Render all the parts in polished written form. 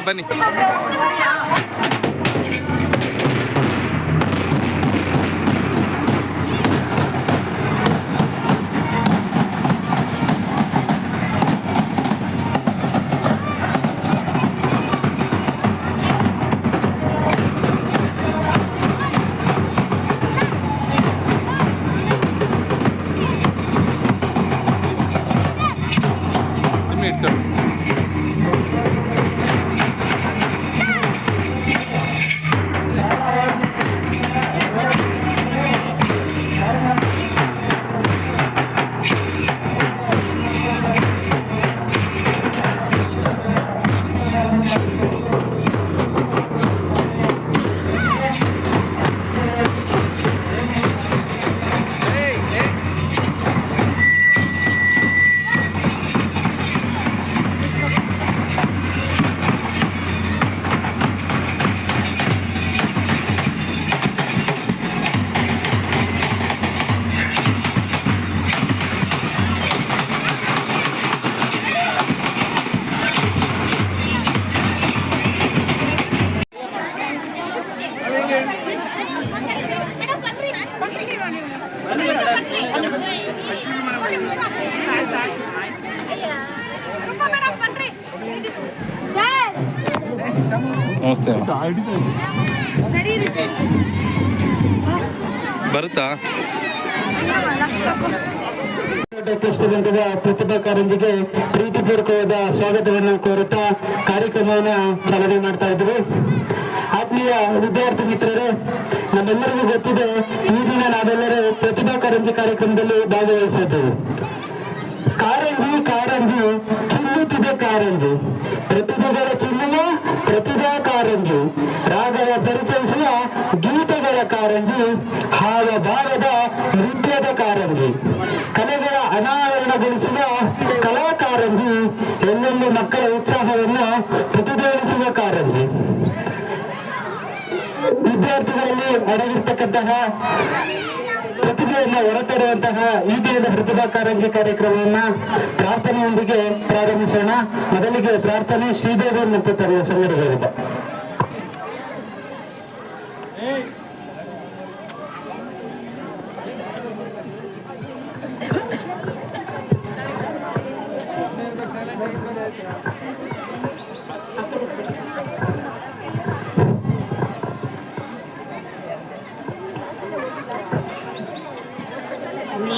ಬನ್ನಿ. ನಮಸ್ತೆ. ಬರುತ್ತಾ ಕಷ್ಟದಂತದ ಪ್ರತಿಭಾ ಕಾರಂಜಿಗೆ ಪ್ರೀತಿಪೂರ್ವಕವಾದ ಸ್ವಾಗತವನ್ನು ಕೋರುತ್ತಾ ಕಾರ್ಯಕ್ರಮವನ್ನು ಚಾಲನೆ ಮಾಡ್ತಾ ಇದ್ವಿ. ಆತ್ಮೀಯ ವಿದ್ಯಾರ್ಥಿ ಮಿತ್ರರೇ, ನಮ್ಮೆಲ್ಲರಿಗೂ ಗೊತ್ತಿದೆ, ಈ ದಿನ ನಾವೆಲ್ಲರೂ ಪ್ರತಿಭಾ ಕಾರಂಜಿ ಕಾರ್ಯಕ್ರಮದಲ್ಲಿ ಭಾಗವಹಿಸಿದ್ದೇವೆ. ಕಾರಂಜಿ ಕಾರಂಜಿ ಚಿಮ್ಮುತ್ತಿದೆ ಕಾರಂಜಿ, ಪ್ರತಿಭೆಗಳ ಚಿಮ್ಮುವ ಪ್ರತಿಭಾ ಕಾರಂಜಿ, ರಾಗವ ಪರಿಚಯಿಸುವ ಗೀತೆಗಳ ಕಾರಂಜಿ, ಹಾವಭಾವದ ನೃತ್ಯದ ಕಾರಂಜಿ, ಕಲೆಗಳ ಅನಾವರಣಗೊಳಿಸುವ ಕಲಾ ಕಾರಂಜಿ, ಎಲ್ಲೆಲ್ಲಿ ಮಕ್ಕಳ ಉತ್ಸಾಹವನ್ನು ಪ್ರತಿಧ್ವನಿಸುವ ಕಾರಂಜಿ. ವಿದ್ಯಾರ್ಥಿಗಳಲ್ಲಿ ಅಡಗಿರ್ತಕ್ಕಂತಹ ಪ್ರತಿಭೆಯನ್ನು ಹೊರತರುವಂತಹ ಈ ದಿನದ ಪ್ರತಿಭಾ ಕಾರಂಜಿ ಕಾರ್ಯಕ್ರಮವನ್ನ ಪ್ರಾರ್ಥನೆಯೊಂದಿಗೆ ಪ್ರಾರಂಭಿಸೋಣ. ಮೊದಲಿಗೆ ಪ್ರಾರ್ಥನೆ ಶ್ರೀದೇವಿ ಮತ್ತು ತರುವ ಸಂಘಟಕರಿಂದ.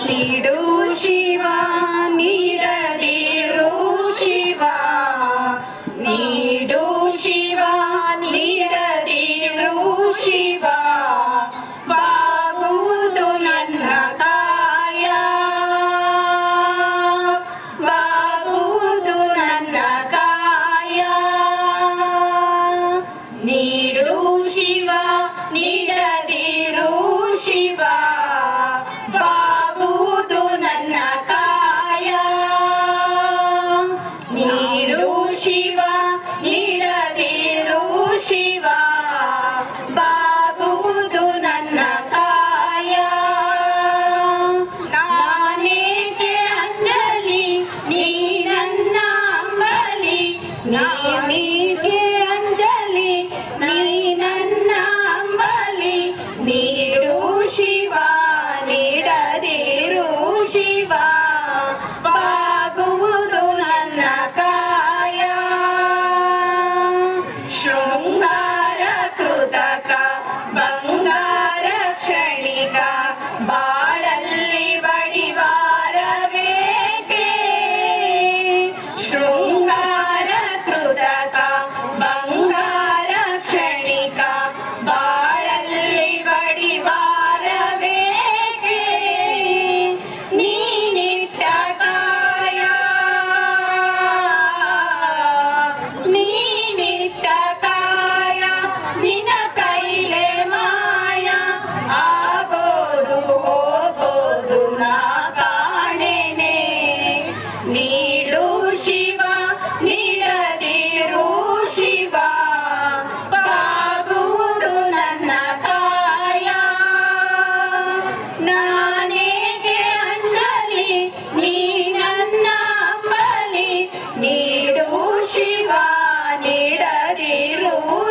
ನೀಡು ಶಿವ ನೀಡದಿರು ಶಿವ, ನೀಡು ಶಿವ ನೀಡದಿರು ಶಿವ, ಬಾಗುವುದು ನನ್ನ ಕಾಯ, ಬಾಗುವುದು ನನ್ನ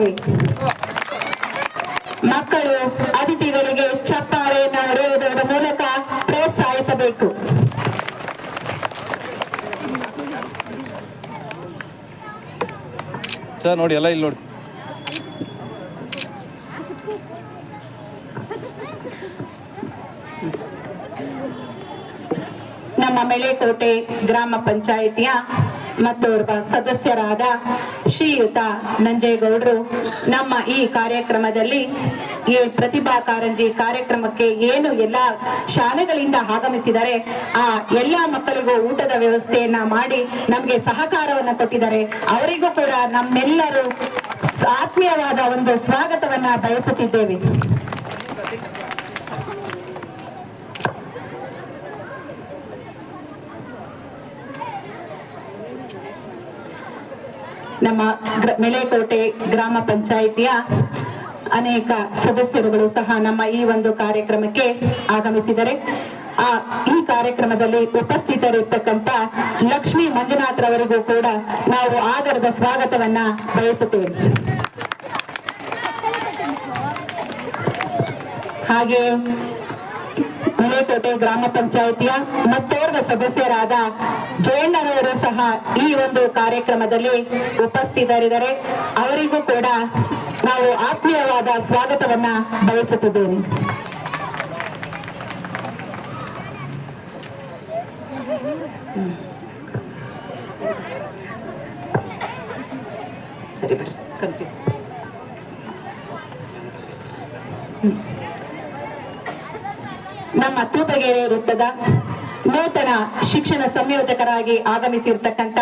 ಬಯಸುತ್ತೇವೆ. ಮಕ್ಕಳು ಅತಿಥಿಗಳಿಗೆ ಚಪ್ಪಾಳೆಯನ್ನು ಹೊಡೆಯುವುದರ ಮೂಲಕ ಪ್ರೋತ್ಸಾಹಿಸಬೇಕು. ಸರ್ ನೋಡಿ ಎಲ್ಲ ಇಲ್ಲಿ ನೋಡಿ. ನಮ್ಮ ಮೆಳೆಕೋಟೆ ಗ್ರಾಮ ಪಂಚಾಯಿತಿಯ ಮತ್ತೋರ್ವ ಸದಸ್ಯರಾದ ಶ್ರೀಯುತ ನಂಜೇಗೌಡರು ನಮ್ಮ ಈ ಕಾರ್ಯಕ್ರಮದಲ್ಲಿ ಈ ಪ್ರತಿಭಾ ಕಾರಂಜಿ ಕಾರ್ಯಕ್ರಮಕ್ಕೆ ಏನು ಎಲ್ಲ ಶಾಲೆಗಳಿಂದ ಆಗಮಿಸಿದರೆ ಆ ಎಲ್ಲ ಮಕ್ಕಳಿಗೂ ಊಟದ ವ್ಯವಸ್ಥೆಯನ್ನ ಮಾಡಿ ನಮಗೆ ಸಹಕಾರವನ್ನ ಕೊಟ್ಟಿದ್ದಾರೆ. ಅವರಿಗೂ ಕೂಡ ನಮ್ಮೆಲ್ಲರೂ ಆತ್ಮೀಯವಾದ ಒಂದು ಸ್ವಾಗತವನ್ನ ಬಯಸುತ್ತಿದ್ದೇವೆ. ನಮ್ಮ ಮೆಳೆಕೋಟೆ ಗ್ರಾಮ ಪಂಚಾಯಿತಿಯ ಅನೇಕ ಸದಸ್ಯರುಗಳು ಸಹ ನಮ್ಮ ಈ ಒಂದು ಕಾರ್ಯಕ್ರಮಕ್ಕೆ ಆಗಮಿಸಿದರೆ ಈ ಕಾರ್ಯಕ್ರಮದಲ್ಲಿ ಉಪಸ್ಥಿತರಿರ್ತಕ್ಕಂಥ ಲಕ್ಷ್ಮೀ ಮಂಜುನಾಥ್ ರವರಿಗೂ ಕೂಡ ನಾವು ಆದರದ ಸ್ವಾಗತವನ್ನ ಬಯಸುತ್ತೇವೆ. ಹಾಗೆ ಮೆಳೆಕೋಟೆ ಗ್ರಾಮ ಪಂಚಾಯಿತಿಯ ಮತ್ತೋರ್ವ ಸದಸ್ಯರಾದ ಜಯಣ್ಣರವರು ಸಹ ಈ ಒಂದು ಕಾರ್ಯಕ್ರಮದಲ್ಲಿ ಉಪಸ್ಥಿತರಿದ್ದಾರೆ. ಅವರಿಗೂ ಕೂಡ ನಾವು ಆತ್ಮೀಯವಾದ ಸ್ವಾಗತವನ್ನ ಬಯಸುತ್ತಿದ್ದೇವೆ. ಸರಿ ಬಿಡ್ರಿ, ಕನ್ಫ್ಯೂಸ್. ನಮ್ಮ ತೂಪಗೆರೆ ವೃತ್ತದ ನೂತನ ಶಿಕ್ಷಣ ಸಂಯೋಜಕರಾಗಿ ಆಗಮಿಸಿರ್ತಕ್ಕಂಥ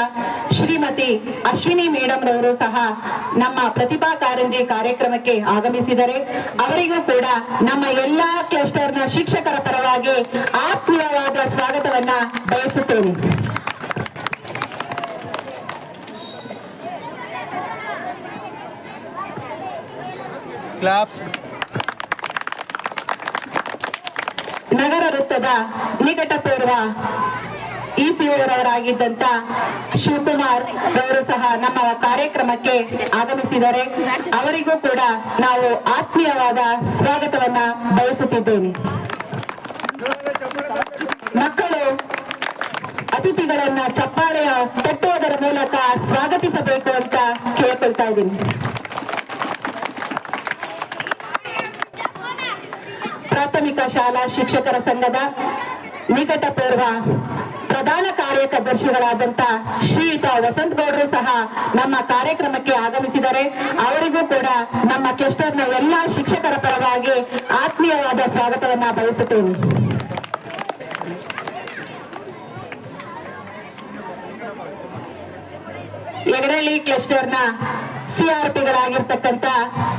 ಶ್ರೀಮತಿ ಅಶ್ವಿನಿ ಮೇಡಮ್ ರವರು ಸಹ ನಮ್ಮ ಪ್ರತಿಭಾ ಕಾರಂಜಿ ಕಾರ್ಯಕ್ರಮಕ್ಕೆ ಆಗಮಿಸಿದರೆ ಅವರಿಗೂ ಕೂಡ ನಮ್ಮ ಎಲ್ಲಾ ಕ್ಲಸ್ಟರ್ನ ಶಿಕ್ಷಕರ ಪರವಾಗಿ ಆತ್ಮೀಯವಾದ ಸ್ವಾಗತವನ್ನ ಬಯಸುತ್ತೇನೆ. ಕ್ಲಾಪ್ಸ್. ನಗರ ವೃತ್ತದ ನಿಕಟಪೂರ್ವ ಇಸಿಒರವರಾಗಿದ್ದಂತ ಶಿವಕುಮಾರ್ ರವರು ಸಹ ನಮ್ಮ ಕಾರ್ಯಕ್ರಮಕ್ಕೆ ಆಗಮಿಸಿದರೆ ಅವರಿಗೂ ಕೂಡ ನಾವು ಆತ್ಮೀಯವಾದ ಸ್ವಾಗತವನ್ನ ಬಯಸುತ್ತಿದ್ದೇನೆ. ಮಕ್ಕಳು ಅತಿಥಿಗಳನ್ನ ಚಪ್ಪಾಳೆಯ ತಟ್ಟುವುದರ ಮೂಲಕ ಸ್ವಾಗತಿಸಬೇಕು ಅಂತ ಕೇಳ್ಕೊಳ್ತಾ ಇದ್ದೀನಿ. ಪ್ರಾಥಮಿಕ ಶಾಲಾ ಶಿಕ್ಷಕರ ಸಂಘದ ನಿಕಟಪೂರ್ವ ಪ್ರಧಾನ ಕಾರ್ಯದರ್ಶಿಗಳಾದಂತ ಶ್ರೀಯುತ ವಸಂತ್ ಗೌಡರು ಸಹ ನಮ್ಮ ಕಾರ್ಯಕ್ರಮಕ್ಕೆ ಆಗಮಿಸಿದರೆ ಅವರಿಗೂ ಕೂಡ ನಮ್ಮ ಕ್ಲಸ್ಟರ್ನ ಎಲ್ಲಾ ಶಿಕ್ಷಕರ ಪರವಾಗಿ ಆತ್ಮೀಯವಾದ ಸ್ವಾಗತವನ್ನ ಬಯಸುತ್ತೇನೆ. ಯಗಡಹಳ್ಳಿ ಕ್ಲಸ್ಟರ್ನ ಸಿಆರ್ಪಿಗಳಾಗಿರ್ತಕ್ಕಂಥ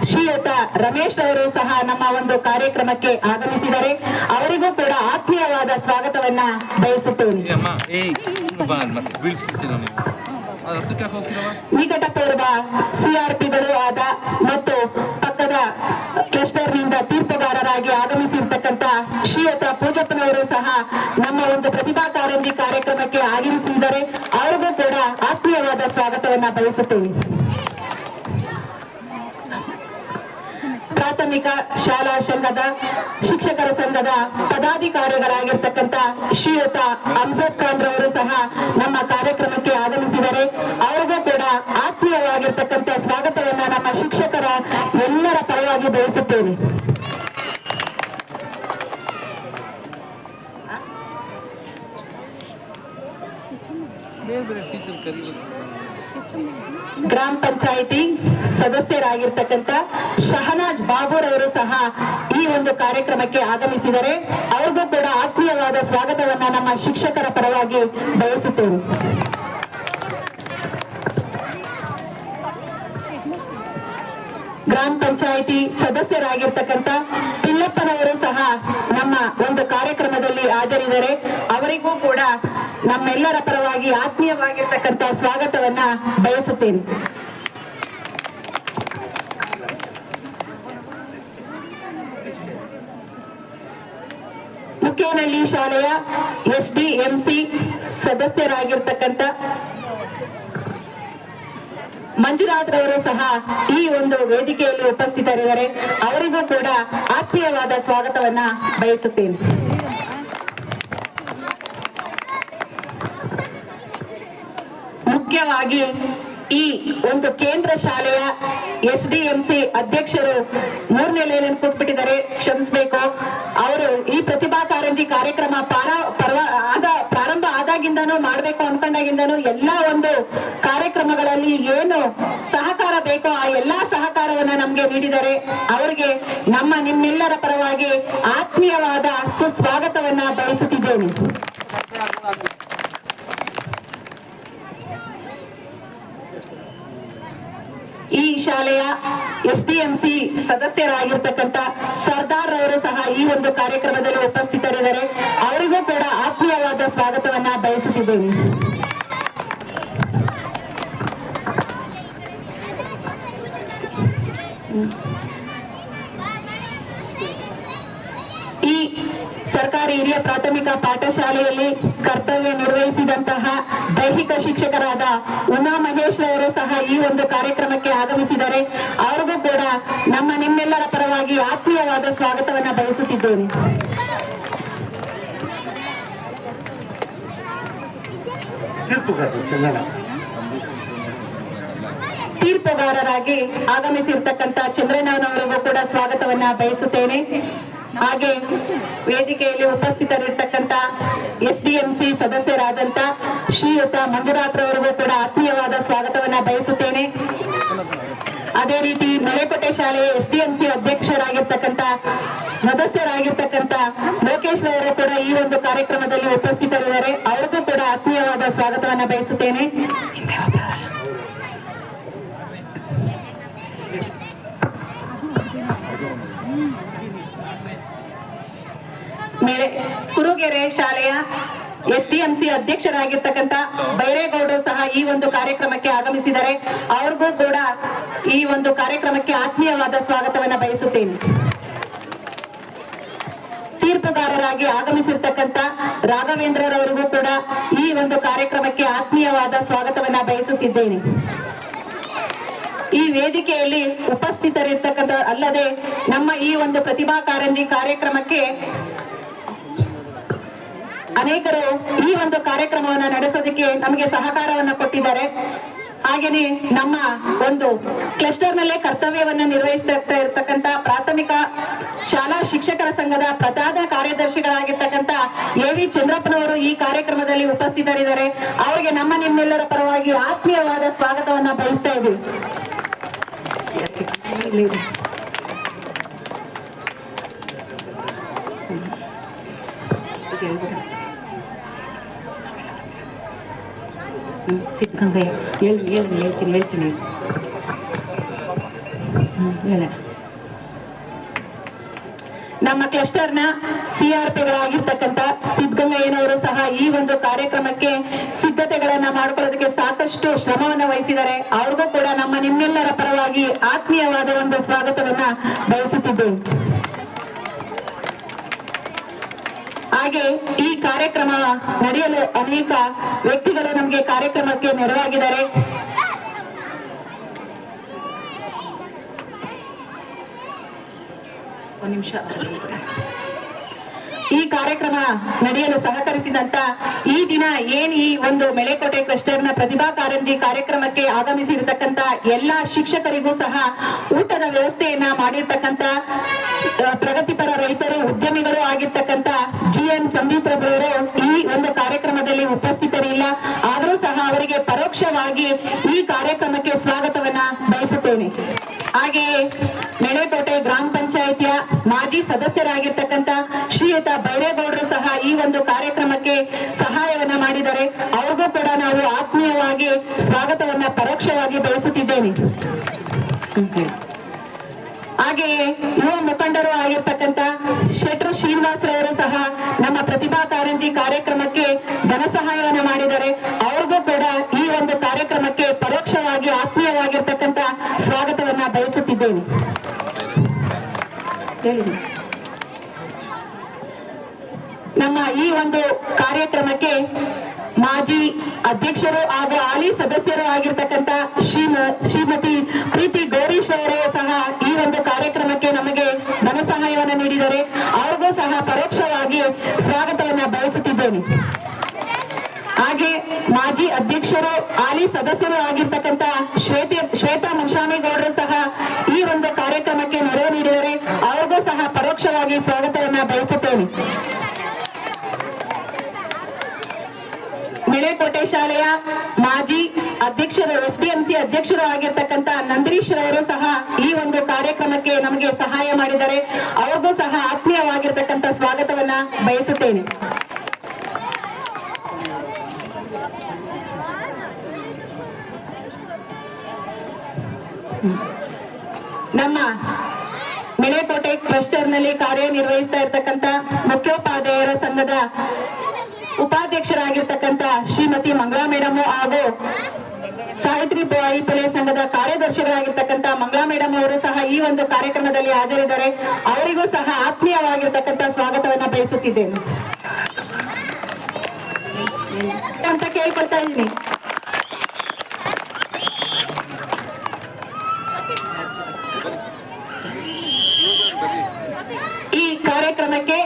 ಶ್ರೀಯುತ ರಮೇಶ್ ಅವರು ಸಹ ನಮ್ಮ ಒಂದು ಕಾರ್ಯಕ್ರಮಕ್ಕೆ ಆಗಮಿಸಿದರೆ ಅವರಿಗೂ ಕೂಡ ಆತ್ಮೀಯವಾದ ಸ್ವಾಗತವನ್ನ ಬಯಸುತ್ತೇನೆ. ನಿಕಟಪೂರ್ವ ಸಿಆರ್ಪಿಗಳು ಆದ ಮತ್ತು ಪಕ್ಕದ ಕ್ಲಸ್ಟರ್ನಿಂದ ತೀರ್ಪುಗಾರರಾಗಿ ಆಗಮಿಸಿರ್ತಕ್ಕಂಥ ಶ್ರೀಯುತ ಪೂಜಪ್ಪನವರು ಸಹ ನಮ್ಮ ಒಂದು ಪ್ರತಿಭಾ ಕಾರಂಜಿ ಕಾರ್ಯಕ್ರಮಕ್ಕೆ ಆಗಮಿಸಿದರೆ ಅವರಿಗೂ ಕೂಡ ಆತ್ಮೀಯವಾದ ಸ್ವಾಗತವನ್ನ ಬಯಸುತ್ತೇವೆ. ಪ್ರಾಥಮಿಕ ಶಾಲಾ ಸಂಘದ ಶಿಕ್ಷಕರ ಸಂಘದ ಪದಾಧಿಕಾರಿಗಳಾಗಿರ್ತಕ್ಕಂಥ ಶ್ರೀಯುತ ಅಮ್ಜದ್ ಖಾನ್ ರವರು ಸಹ ನಮ್ಮ ಕಾರ್ಯಕ್ರಮಕ್ಕೆ ಆಗಮಿಸಿದರೆ ಅವರಿಗೂ ಕೂಡ ಆತ್ಮೀಯವಾಗಿರ್ತಕ್ಕಂಥ ಸ್ವಾಗತವನ್ನ ನಮ್ಮ ಶಿಕ್ಷಕರ ಎಲ್ಲರ ಪರವಾಗಿ ಬಯಸುತ್ತೇನೆ. ಗ್ರಾಮ ಪಂಚಾಯಿತಿ ಸದಸ್ಯರಾಗಿರ್ತಕ್ಕಂಥ ಶಹನಾಜ್ ಬಾಬುರವರು ಸಹ ಈ ಒಂದು ಕಾರ್ಯಕ್ರಮಕ್ಕೆ ಆಗಮಿಸಿದರೆ ಅವ್ರಿಗೂ ಕೂಡ ಆತ್ಮೀಯವಾದ ಸ್ವಾಗತವನ್ನ ನಮ್ಮ ಶಿಕ್ಷಕರ ಪರವಾಗಿ ಬಯಸುತ್ತೇವೆ. ಗ್ರಾಮ ಪಂಚಾಯಿತಿ ಸದಸ್ಯರಾಗಿರ್ತಕ್ಕಂಥ ಪಿಲ್ಲಪ್ಪನವರು ಸಹ ನಮ್ಮ ಒಂದು ಕಾರ್ಯಕ್ರಮದಲ್ಲಿ ಹಾಜರಿದ್ದಾರೆ. ಅವರಿಗೂ ಕೂಡ ನಮ್ಮೆಲ್ಲರ ಪರವಾಗಿ ಆತ್ಮೀಯವಾಗಿರ್ತಕ್ಕಂಥ ಸ್ವಾಗತವನ್ನ ಬಯಸುತ್ತೇನೆ. ಮುಖೇನಹಳ್ಳಿ ಶಾಲೆಯ SDMC ಸದಸ್ಯರಾಗಿರ್ತಕ್ಕಂಥ ಮಂಜುನಾಥ್ ರವರು ಸಹ ಈ ಒಂದು ವೇದಿಕೆಯಲ್ಲಿ ಉಪಸ್ಥಿತರಿದ್ದಾರೆ. ಅವರಿಗೂ ಕೂಡ ಆತ್ಮೀಯವಾದ ಸ್ವಾಗತವನ್ನ ಬಯಸುತ್ತೇನೆ. ಮುಖ್ಯವಾಗಿ ಈ ಒಂದು ಕೇಂದ್ರ ಶಾಲೆಯ SDMC ಅಧ್ಯಕ್ಷರು ಮೂರನೇ ಲೈನಲ್ಲಿ ಕೂತ್ಬಿಟ್ಟಿದ್ದಾರೆ, ಕ್ಷಮಿಸಬೇಕು. ಅವರು ಈ ಪ್ರತಿಭಾ ಕಾರಂಜಿ ಕಾರ್ಯಕ್ರಮ ಪ್ರಾರಂಭ ಆದಾಗಿಂದನೂ ಮಾಡ್ಬೇಕು ಅನ್ಕೊಂಡಾಗಿಂದನೂ ಎಲ್ಲಾ ಒಂದು ಕಾರ್ಯಕ್ರಮಗಳಲ್ಲಿ ಏನು ಸಹಕಾರ ಬೇಕೋ ಆ ಎಲ್ಲಾ ಸಹಕಾರವನ್ನ ನಮ್ಗೆ ನೀಡಿದ್ದಾರೆ. ಅವರಿಗೆ ನಿಮ್ಮೆಲ್ಲರ ಪರವಾಗಿ ಆತ್ಮೀಯವಾದ ಸುಸ್ವಾಗತವನ್ನ ಬಯಸುತ್ತಿದ್ದೇನೆ. ಈ ಶಾಲೆಯ SDMC ಸದಸ್ಯರಾಗಿರ್ತಕ್ಕಂಥ ಸರ್ದಾರ್ ಅವರು ಸಹ ಈ ಒಂದು ಕಾರ್ಯಕ್ರಮದಲ್ಲಿ ಉಪಸ್ಥಿತರಿದ್ದಾರೆ. ಅವರಿಗೂ ಕೂಡ ಆತ್ಮೀಯವಾದ ಸ್ವಾಗತವನ್ನ ಬಯಸುತ್ತಿದ್ದೇನೆ. ಈ ಸರ್ಕಾರಿ ಹಿರಿಯ ಪ್ರಾಥಮಿಕ ಪಾಠಶಾಲೆಯಲ್ಲಿ ಕರ್ತವ್ಯ ನಿರ್ವಹಿಸಿದಂತಹ ದೈಹಿಕ ಶಿಕ್ಷಕರಾದ ಉಮಾ ಮಹೇಶ್ ಅವರು ಸಹ ಈ ಒಂದು ಕಾರ್ಯಕ್ರಮಕ್ಕೆ ಆಗಮಿಸಿದ್ದಾರೆ. ಅವರಿಗೂ ಕೂಡ ನಿಮ್ಮೆಲ್ಲರ ಪರವಾಗಿ ಆತ್ಮೀಯವಾದ ಸ್ವಾಗತವನ್ನ ಬಯಸುತ್ತಿದ್ದೇನೆ. ತೀರ್ಪುಗಾರರಾಗಿ ಆಗಮಿಸಿರ್ತಕ್ಕಂಥ ಚಂದ್ರಣ್ಣನವರಿಗೂ ಕೂಡ ಸ್ವಾಗತವನ್ನ ಬಯಸುತ್ತೇನೆ. ಹಾಗೆ ವೇದಿಕೆಯಲ್ಲಿ ಉಪಸ್ಥಿತರಿರ್ತಕ್ಕಂಥ SDMC ಸದಸ್ಯರಾದಂತ ಶ್ರೀಯುತ ಮಂಜುನಾಥ್ ರವರಿಗೂ ಕೂಡ ಆತ್ಮೀಯವಾದ ಸ್ವಾಗತವನ್ನ ಬಯಸುತ್ತೇನೆ. ಅದೇ ರೀತಿ ಮಲೆಕೋಟೆ ಶಾಲೆಯ SDMC ಅಧ್ಯಕ್ಷರಾಗಿರ್ತಕ್ಕಂಥ ಸದಸ್ಯರಾಗಿರ್ತಕ್ಕಂಥ ಲೋಕೇಶ್ ರವರು ಕೂಡ ಈ ಒಂದು ಕಾರ್ಯಕ್ರಮದಲ್ಲಿ ಉಪಸ್ಥಿತರಿದ್ದಾರೆ. ಅವ್ರಿಗೂ ಕೂಡ ಆತ್ಮೀಯವಾದ ಸ್ವಾಗತವನ್ನ ಬಯಸುತ್ತೇನೆ. ಕುರುಗೆರೆ ಶಾಲೆಯ SDMC ಅಧ್ಯಕ್ಷರಾಗಿರ್ತಕ್ಕಂಥ ಬೈರೇಗೌಡರು ಸಹ ಈ ಒಂದು ಕಾರ್ಯಕ್ರಮಕ್ಕೆ ಆಗಮಿಸಿದ್ದಾರೆ. ಅವ್ರಿಗೂ ಕೂಡ ಈ ಒಂದು ಕಾರ್ಯಕ್ರಮಕ್ಕೆ ಆತ್ಮೀಯವಾದ ಸ್ವಾಗತವನ್ನ ಬಯಸುತ್ತೇನೆ. ತೀರ್ಪುಗಾರರಾಗಿ ಆಗಮಿಸಿರ್ತಕ್ಕಂಥ ರಾಘವೇಂದ್ರರವರಿಗೂ ಕೂಡ ಈ ಒಂದು ಕಾರ್ಯಕ್ರಮಕ್ಕೆ ಆತ್ಮೀಯವಾದ ಸ್ವಾಗತವನ್ನ ಬಯಸುತ್ತಿದ್ದೇನೆ. ಈ ವೇದಿಕೆಯಲ್ಲಿ ಉಪಸ್ಥಿತರಿರ್ತಕ್ಕಂಥ ಅಲ್ಲದೆ ಈ ಒಂದು ಪ್ರತಿಭಾ ಕಾರಂಜಿ ಕಾರ್ಯಕ್ರಮಕ್ಕೆ ಅನೇಕರು ಈ ಒಂದು ಕಾರ್ಯಕ್ರಮವನ್ನ ನಡೆಸೋದಕ್ಕೆ ನಮಗೆ ಸಹಕಾರವನ್ನ ಕೊಟ್ಟಿದ್ದಾರೆ. ಹಾಗೇನೆ ನಮ್ಮ ಒಂದು ಕ್ಲಸ್ಟರ್ ನಲ್ಲೇ ಕರ್ತವ್ಯವನ್ನ ನಿರ್ವಹಿಸ್ತಾ ಇರ್ತಕ್ಕಂಥ ಪ್ರಾಥಮಿಕ ಶಾಲಾ ಶಿಕ್ಷಕರ ಸಂಘದ ಪ್ರಧಾನ ಕಾರ್ಯದರ್ಶಿಗಳಾಗಿರ್ತಕ್ಕಂಥ AV ಚಂದ್ರಪ್ಪನವರು ಈ ಕಾರ್ಯಕ್ರಮದಲ್ಲಿ ಉಪಸ್ಥಿತರಿದ್ದಾರೆ. ಅವರಿಗೆ ನಿಮ್ಮೆಲ್ಲರ ಪರವಾಗಿ ಆತ್ಮೀಯವಾದ ಸ್ವಾಗತವನ್ನ ಬಯಸ್ತಾ ಇದ್ದೀವಿ. ಸಿದ್ಧಗಂಗಯ್ಯ ಹೇಳ್ತೀನಿ ನಮ್ಮ ಕ್ಲಸ್ಟರ್ನ CRPಗಳಾಗಿರ್ತಕ್ಕಂಥ ಸಿದ್ಧಗಂಗಯ್ಯನವರು ಸಹ ಈ ಒಂದು ಕಾರ್ಯಕ್ರಮಕ್ಕೆ ಸಿದ್ಧತೆಗಳನ್ನ ಮಾಡ್ಕೊಳ್ಳೋದಕ್ಕೆ ಸಾಕಷ್ಟು ಶ್ರಮವನ್ನ ವಹಿಸಿದ್ದಾರೆ. ಅವ್ರಿಗೂ ಕೂಡ ನಿಮ್ಮೆಲ್ಲರ ಪರವಾಗಿ ಆತ್ಮೀಯವಾದ ಒಂದು ಸ್ವಾಗತವನ್ನ ಬಯಸುತ್ತಿದ್ದೇವೆ. ಹಾಗೆ ಈ ಕಾರ್ಯಕ್ರಮ ನಡೆಯಲು ಅನೇಕ ವ್ಯಕ್ತಿಗಳು ನಮಗೆ ಕಾರ್ಯಕ್ರಮಕ್ಕೆ ನೆರವಾಗಿದ್ದಾರೆ. ಒಂದು ನಿಮಿಷ. ಈ ಕಾರ್ಯಕ್ರಮ ನಡೆಯಲು ಸಹಕರಿಸಿದಂತ ಈ ದಿನ ಈ ಒಂದು ಮೆಳೆಕೋಟೆ ಕ್ಲಸ್ಟರ್ನ ಪ್ರತಿಭಾ ಕಾರಂಜಿ ಕಾರ್ಯಕ್ರಮಕ್ಕೆ ಆಗಮಿಸಿರತಕ್ಕಂತ ಎಲ್ಲಾ ಶಿಕ್ಷಕರಿಗೂ ಸಹ ಊಟದ ವ್ಯವಸ್ಥೆಯನ್ನ ಮಾಡಿರ್ತಕ್ಕಂತ ಪ್ರಗತಿಪರ ರೈತರು ಉದ್ಯಮಿಗಳು ಆಗಿರ್ತಕ್ಕಂತ GN ಸಂದೀಪ್ ರವರು ಈ ಒಂದು ಕಾರ್ಯಕ್ರಮದಲ್ಲಿ ಉಪಸ್ಥಿತರಿಲ್ಲ. ಆದರೂ ಸಹ ಅವರಿಗೆ ಪರೋಕ್ಷವಾಗಿ ಈ ಕಾರ್ಯಕ್ರಮಕ್ಕೆ ಸ್ವಾಗತವನ್ನ ಬಯಸುತ್ತೇನೆ. ಹಾಗೆಯೇ ಮೆಳೆಕೋಟೆ ಗ್ರಾಮ ಪಂಚಾಯಿತಿಯ ಮಾಜಿ ಸದಸ್ಯರಾಗಿರ್ತಕ್ಕಂಥ ಶ್ರೀಯುತ ಬೈರೇಗೌಡರು ಸಹ ಈ ಒಂದು ಕಾರ್ಯಕ್ರಮಕ್ಕೆ ಸಹಾಯವನ್ನ ಮಾಡಿದ್ದಾರೆ. ಅವ್ರಿಗೂ ಕೂಡ ನಾವು ಆತ್ಮೀಯವಾಗಿ ಸ್ವಾಗತವನ್ನ ಪರೋಕ್ಷವಾಗಿ ಬಯಸುತ್ತಿದ್ದೇನೆ. ಹಾಗೆಯೇ ಯುವ ಮುಖಂಡರು ಆಗಿರ್ತಕ್ಕಂಥ ಶೆಟ್ರು ಶ್ರೀನಿವಾಸರವರು ಸಹ ನಮ್ಮ ಪ್ರತಿಭಾ ಕಾರಂಜಿ ಕಾರ್ಯಕ್ರಮಕ್ಕೆ ಧನ ಸಹಾಯವನ್ನ ಮಾಡಿದ್ದಾರೆ. ಅವ್ರಿಗೂ ಕೂಡ ಈ ಒಂದು ಕಾರ್ಯಕ್ರಮಕ್ಕೆ ಪರೋಕ್ಷವಾಗಿ ಆತ್ಮೀಯವಾಗಿರ್ತಕ್ಕಂಥ ಸ್ವಾಗತವನ್ನ ಬಯಸುತ್ತಿದ್ದೇನೆ. ನಮ್ಮ ಈ ಒಂದು ಕಾರ್ಯಕ್ರಮಕ್ಕೆ ಮಾಜಿ ಅಧ್ಯಕ್ಷರು ಹಾಗೂ ಹಾಲಿ ಸದಸ್ಯರು ಆಗಿರ್ತಕ್ಕಂಥ ಶ್ರೀಮತಿ ಪ್ರೀತಿ ಗೌರೀಶ್ ಅವರು ಸಹ ಈ ಒಂದು ಕಾರ್ಯಕ್ರಮಕ್ಕೆ ನಮಗೆ ಧನ ಸಹಾಯವನ್ನು ನೀಡಿದ್ದಾರೆ. ಅವ್ರಿಗೂ ಸಹ ಪರೋಕ್ಷವಾಗಿ ಸ್ವಾಗತವನ್ನ ಬಯಸುತ್ತಿದ್ದೇನೆ. ಹಾಗೆ ಮಾಜಿ ಅಧ್ಯಕ್ಷರು ಹಾಲಿ ಸದಸ್ಯರು ಆಗಿರ್ತಕ್ಕಂಥ ಶ್ವೇತಾ ಮುನ್ಶಾಮಿಗೌಡರು ಸಹ ಈ ಒಂದು ಕಾರ್ಯಕ್ರಮಕ್ಕೆ ನೆರವು ನೀಡಿದರೆ ಅವ್ರಿಗೂ ಸಹ ಪರೋಕ್ಷವಾಗಿ ಸ್ವಾಗತವನ್ನ ಬಯಸುತ್ತೇನೆ. ಮೆಳೆಕೋಟೆ ಶಾಲೆಯ ಮಾಜಿ ಅಧ್ಯಕ್ಷರು SDMC ಅಧ್ಯಕ್ಷರು ಆಗಿರ್ತಕ್ಕಂಥ ನಂದೀಶ್ ರವರು ಸಹ ಈ ಒಂದು ಕಾರ್ಯಕ್ರಮಕ್ಕೆ ನಮಗೆ ಸಹಾಯ ಮಾಡಿದ್ದಾರೆ. ಅವ್ರಿಗೂ ಸಹ ಆತ್ಮೀಯವಾಗಿರ್ತಕ್ಕಂಥ ಸ್ವಾಗತವನ್ನ ಬಯಸುತ್ತೇನೆ. ನಮ್ಮ ಮೆಳೆಕೋಟೆ ಕ್ಲಸ್ಟರ್ನಲ್ಲಿ ಕಾರ್ಯನಿರ್ವಹಿಸ್ತಾ ಇರ್ತಕ್ಕಂಥ ಮುಖ್ಯೋಪಾಧ್ಯಾಯರ ಸಂಘದ ಉಪಾಧ್ಯಕ್ಷರಾಗಿರ್ತಕ್ಕಂಥ ಶ್ರೀಮತಿ ಮಂಗಳಾ ಮೇಡಮ್ ಹಾಗೂ ಸಾವಿತ್ರಿ ಬಾಯಿ ಪುಲೆ ಸಂಘದ ಕಾರ್ಯದರ್ಶಿಗಳಾಗಿರ್ತಕ್ಕಂಥ ಮಂಗಳಾ ಮೇಡಮ್ ಅವರು ಸಹ ಈ ಒಂದು ಕಾರ್ಯಕ್ರಮದಲ್ಲಿ ಹಾಜರಿದ್ದಾರೆ. ಅವರಿಗೂ ಸಹ ಆತ್ಮೀಯವಾಗಿರ್ತಕ್ಕಂಥ ಸ್ವಾಗತವನ್ನ ಬಯಸುತ್ತಿದ್ದೇನೆ ಅಂತ ಕೇಳ್ಕೊಳ್ತಾ ಇದ್ದೀನಿ. ಈ ಕಾರ್ಯಕ್ರಮಕ್ಕೆ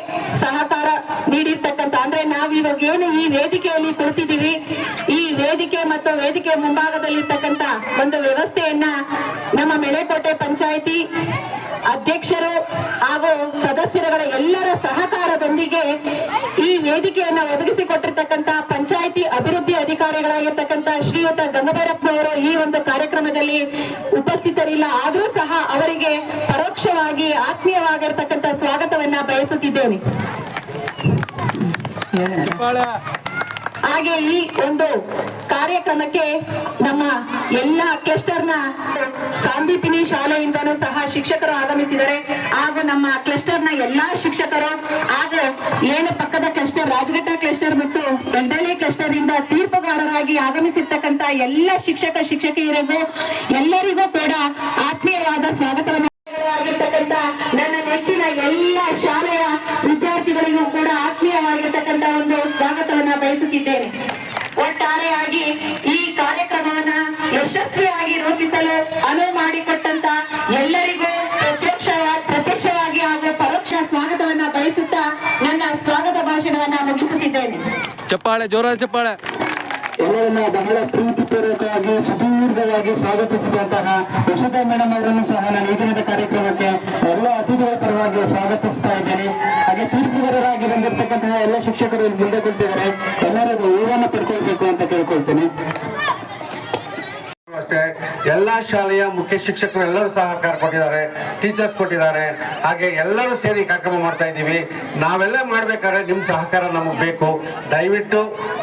ಸಹಕಾರ ನೀಡಿರ್ತಕ್ಕಂಥ ಅಂದ್ರೆ ನಾವಿವಾಗ ಏನು ಈ ವೇದಿಕೆಯಲ್ಲಿ ಕುಳಿತಿದ್ದೀವಿ, ಈ ವೇದಿಕೆ ಮತ್ತು ವೇದಿಕೆ ಮುಂಭಾಗದಲ್ಲಿರ್ತಕ್ಕಂಥ ಒಂದು ವ್ಯವಸ್ಥೆಯನ್ನ ನಮ್ಮ ಮೆಳೆಕೋಟೆ ಪಂಚಾಯಿತಿ ಅಧ್ಯಕ್ಷರು ಹಾಗೂ ಸದಸ್ಯರುಗಳ ಎಲ್ಲರ ಸಹಕಾರದೊಂದಿಗೆ ಈ ವೇದಿಕೆಯನ್ನ ಒದಗಿಸಿಕೊಟ್ಟಿರ್ತಕ್ಕಂಥ ಪಂಚಾಯಿತಿ ಅಭಿವೃದ್ಧಿ ಅಧಿಕಾರಿಗಳಾಗಿರ್ತಕ್ಕಂಥ ಶ್ರೀಯುತ ಗಂಗಭೈರಪ್ಪನವರು ಈ ಒಂದು ಕಾರ್ಯಕ್ರಮದಲ್ಲಿ ಉಪಸ್ಥಿತರಿಲ್ಲ. ಆದರೂ ಸಹ ಅವರಿಗೆ ಪರೋಕ್ಷವಾಗಿ ಆತ್ಮೀಯವಾಗಿರ್ತಕ್ಕಂಥ ಸ್ವಾಗತವನ್ನ ಬಯಸುತ್ತಿದ್ದೇನೆ. ಹಾಗೆ ಈ ಒಂದು ಕಾರ್ಯಕ್ರಮಕ್ಕೆ ನಮ್ಮ ಎಲ್ಲ ಕ್ಲಸ್ಟರ್ನ ಸಾಂದೀಪಿನಿ ಶಾಲೆಯಿಂದನೂ ಸಹ ಶಿಕ್ಷಕರು ಆಗಮಿಸಿದರೆ ಹಾಗೂ ನಮ್ಮ ಕ್ಲಸ್ಟರ್ನ ಎಲ್ಲಾ ಶಿಕ್ಷಕರು ಹಾಗೂ ಏನು ಪಕ್ಕದ ಕ್ಲಸ್ಟರ್ ರಾಜಘಟ್ಟ ಕ್ಲಸ್ಟರ್ ಮತ್ತು ಗಂಡಲೆ ಕ್ಲಸ್ಟರ್ ಇಂದ ತೀರ್ಪುಗಾರರಾಗಿ ಆಗಮಿಸಿರ್ತಕ್ಕಂಥ ಎಲ್ಲ ಶಿಕ್ಷಕಿಯರಿಗೂ ಎಲ್ಲರಿಗೂ ಕೂಡ ಆತ್ಮೀಯವಾದ ಸ್ವಾಗತವನ್ನು ಆಗಿರ್ತಕ್ಕಂಥ ನನ್ನ ನೆಚ್ಚಿನ ಎಲ್ಲ ಶಾಲೆಯ ವಿದ್ಯಾರ್ಥಿಗಳಿಗೂ ಕೂಡ ಆತ್ಮೀಯವಾಗಿರ್ತಕ್ಕಂಥ ಒಂದು ಸ್ವಾಗತವನ್ನ ಬಯಸುತ್ತಿದ್ದೇನೆ. ಒಟ್ಟಾರೆಯಾಗಿ ಈ ಕಾರ್ಯಕ್ರಮವನ್ನ ಯಶಸ್ವಿಯಾಗಿ ರೂಪಿಸಲು ಅನುವು ಮಾಡಿಕೊಟ್ಟಂತ ಎಲ್ಲರಿಗೂ ಪ್ರತ್ಯಕ್ಷವಾಗಿ ಹಾಗೂ ಪರೋಕ್ಷ ಸ್ವಾಗತವನ್ನ ಬಯಸುತ್ತಾ ನನ್ನ ಸ್ವಾಗತ ಭಾಷಣವನ್ನ ಮುಗಿಸುತ್ತಿದ್ದೇನೆ. ಚಪ್ಪಾಳೆ, ಜೋರಾದ ಚಪ್ಪಾಳೆ. ಎಲ್ಲರನ್ನ ಬಹಳ ಪ್ರೀತಿಪೂರ್ವಕವಾಗಿ ಸುದೀರ್ಘವಾಗಿ ಸ್ವಾಗತಿಸಿದಂತಹ ಯಶೋಧ ಮೇಡಮ್ ಅವರನ್ನು ಸಹ ನಾನು ಈ ದಿನದ ಕಾರ್ಯಕ್ರಮಕ್ಕೆ ಎಲ್ಲ ಅತಿಥಿಗಳ ಪರವಾಗಿ ಸ್ವಾಗತಿಸ್ತಾ ಇದ್ದೇನೆ. ಹಾಗೆ ತೀರ್ಪುಗಾರರಾಗಿ ಬಂದಿರತಕ್ಕಂತಹ ಎಲ್ಲ ಶಿಕ್ಷಕರು ಇಲ್ಲಿ ಮುಂದೆ ಕುಳಿತಿದ್ದಾರೆ. ಎಲ್ಲರಿಗೂ ಹೂವನ್ನು ಪಡ್ಕೊಳ್ಬೇಕು ಅಂತ ಕೇಳ್ಕೊಳ್ತೇನೆ. ಅಷ್ಟೇ ಎಲ್ಲಾ ಶಾಲೆಯ ಮುಖ್ಯ ಶಿಕ್ಷಕರು ಎಲ್ಲರೂ ಸಹಕಾರ ಕೊಟ್ಟಿದ್ದಾರೆ, ಟೀಚರ್ಸ್ ಕೊಟ್ಟಿದ್ದಾರೆ. ಹಾಗೆ ಎಲ್ಲರೂ ಸೇರಿ ಕಾರ್ಯಕ್ರಮ ಮಾಡ್ತಾ ಇದ್ದೀವಿ. ನಾವೆಲ್ಲ ಮಾಡ್ಬೇಕಾದ್ರೆ ನಿಮ್ಮ ಸಹಕಾರ ನಮಗೆ ಬೇಕು. ದಯವಿಟ್ಟು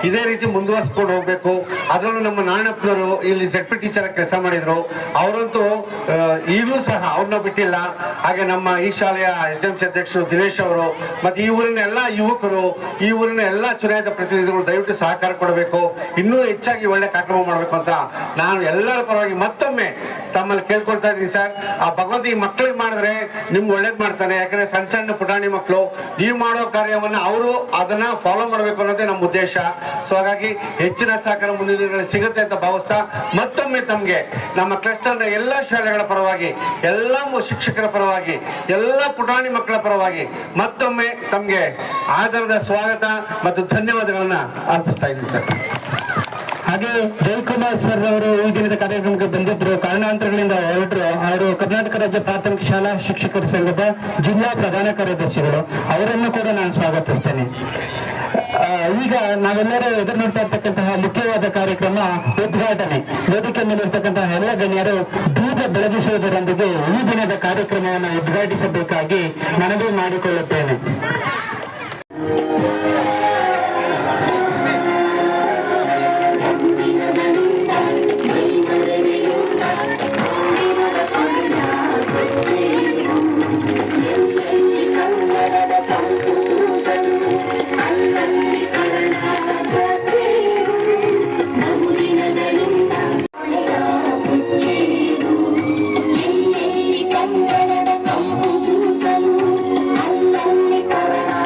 ಇದೇ ರೀತಿ ಮುಂದುವರ್ಸ್ಕೊಂಡು ಹೋಗ್ಬೇಕು. ಅದರಲ್ಲೂ ನಮ್ಮ ನಾರಾಯಣಪ್ಪನವರು ಇಲ್ಲಿ ZP ಟೀಚರ್ ಕೆಲಸ ಮಾಡಿದ್ರು. ಅವರಂತೂ ಈಗಲೂ ಸಹ ಅವ್ರನ್ನ ಬಿಟ್ಟಿಲ್ಲ. ಹಾಗೆ ನಮ್ಮ ಈ ಶಾಲೆಯ SDMC ಅಧ್ಯಕ್ಷರು ದಿನೇಶ್ ಅವರು ಮತ್ತೆ ಈ ಊರಿನ ಎಲ್ಲ ಯುವಕರು, ಈ ಊರಿನ ಎಲ್ಲ ಚುನಾಯಿತ ಪ್ರತಿನಿಧಿಗಳು ದಯವಿಟ್ಟು ಸಹಕಾರ ಕೊಡಬೇಕು. ಇನ್ನೂ ಹೆಚ್ಚಾಗಿ ಒಳ್ಳೆ ಕಾರ್ಯಕ್ರಮ ಮಾಡಬೇಕು ಅಂತ ನಾನು ಎಲ್ಲರ ಪರವಾಗಿ ಮತ್ತೊಮ್ಮೆ ತಮ್ಮಲ್ಲಿ ಕೇಳ್ಕೊಳ್ತಾ ಇದ್ದೀನಿ ಸರ್. ಆ ಭಗವಂತ ಈ ಮಕ್ಕಳಿಗೆ ಮಾಡಿದ್ರೆ ನಿಮ್ಗೆ ಒಳ್ಳೇದ್ ಮಾಡ್ತಾನೆ. ಯಾಕಂದ್ರೆ ಸಣ್ಣ ಸಣ್ಣ ಪುಟಾಣಿ ಮಕ್ಕಳು ನೀವು ಮಾಡೋ ಕಾರ್ಯವನ್ನ ಅವರು ಅದನ್ನ ಫಾಲೋ ಮಾಡಬೇಕು ಅನ್ನೋದೇ ನಮ್ಮ ಉದ್ದೇಶ. ಸೊ ಹಾಗಾಗಿ ಹೆಚ್ಚಿನ ಸಹಕಾರ ಮುಂದಿನ ದಿನಗಳಲ್ಲಿ ಸಿಗುತ್ತೆ ಅಂತ ಭಾವಿಸ್ತಾ ಮತ್ತೊಮ್ಮೆ ತಮ್ಗೆ ನಮ್ಮ ಕ್ಲಸ್ಟರ್ನ ಎಲ್ಲ ಶಾಲೆಗಳ ಪರವಾಗಿ, ಎಲ್ಲ ಶಿಕ್ಷಕರ ಪರವಾಗಿ, ಎಲ್ಲ ಪುಟಾಣಿ ಮಕ್ಕಳ ಪರವಾಗಿ ಮತ್ತೊಮ್ಮೆ ತಮ್ಗೆ ಆಧಾರದ ಸ್ವಾಗತ ಮತ್ತು ಧನ್ಯವಾದಗಳನ್ನ ಅರ್ಪಿಸ್ತಾ ಇದ್ದೀನಿ ಸರ್. ಹಾಗೆ ಜಯಕುಮಾರ್ ಸರ್ ಅವರು ಈ ದಿನದ ಕಾರ್ಯಕ್ರಮಕ್ಕೆ ಬಂದಿದ್ರು. ಕಾರಣಾಂತರಗಳಿಂದ ಹೊರಟರು. ಅವರು ಕರ್ನಾಟಕ ರಾಜ್ಯ ಪ್ರಾಥಮಿಕ ಶಾಲಾ ಶಿಕ್ಷಕರ ಸಂಘದ ಜಿಲ್ಲಾ ಪ್ರಧಾನ ಕಾರ್ಯದರ್ಶಿಗಳು. ಅವರನ್ನು ಕೂಡ ನಾನು ಸ್ವಾಗತಿಸ್ತೇನೆ. ಈಗ ನಾವೆಲ್ಲರೂ ಎದುರು ನೋಡ್ತಾ ಇರ್ತಕ್ಕಂತಹ ಮುಖ್ಯವಾದ ಕಾರ್ಯಕ್ರಮ ಉದ್ಘಾಟನೆ. ವೇದಿಕೆ ಮೇಲಿರ್ತಕ್ಕಂತಹ ಎಲ್ಲ ಗಣ್ಯರು ದೀಪ ಬೆಳಗಿಸುವುದರೊಂದಿಗೆ ಈ ದಿನದ ಕಾರ್ಯಕ್ರಮವನ್ನು ಉದ್ಘಾಟಿಸಬೇಕಾಗಿ ಮನವಿ ಮಾಡಿಕೊಳ್ಳುತ್ತೇನೆ. ಕನ್ನಡದ ಕಂಪು ಸೂಸಲು ಅಲ್ಲಲ್ಲಿ ಕನ್ನಡ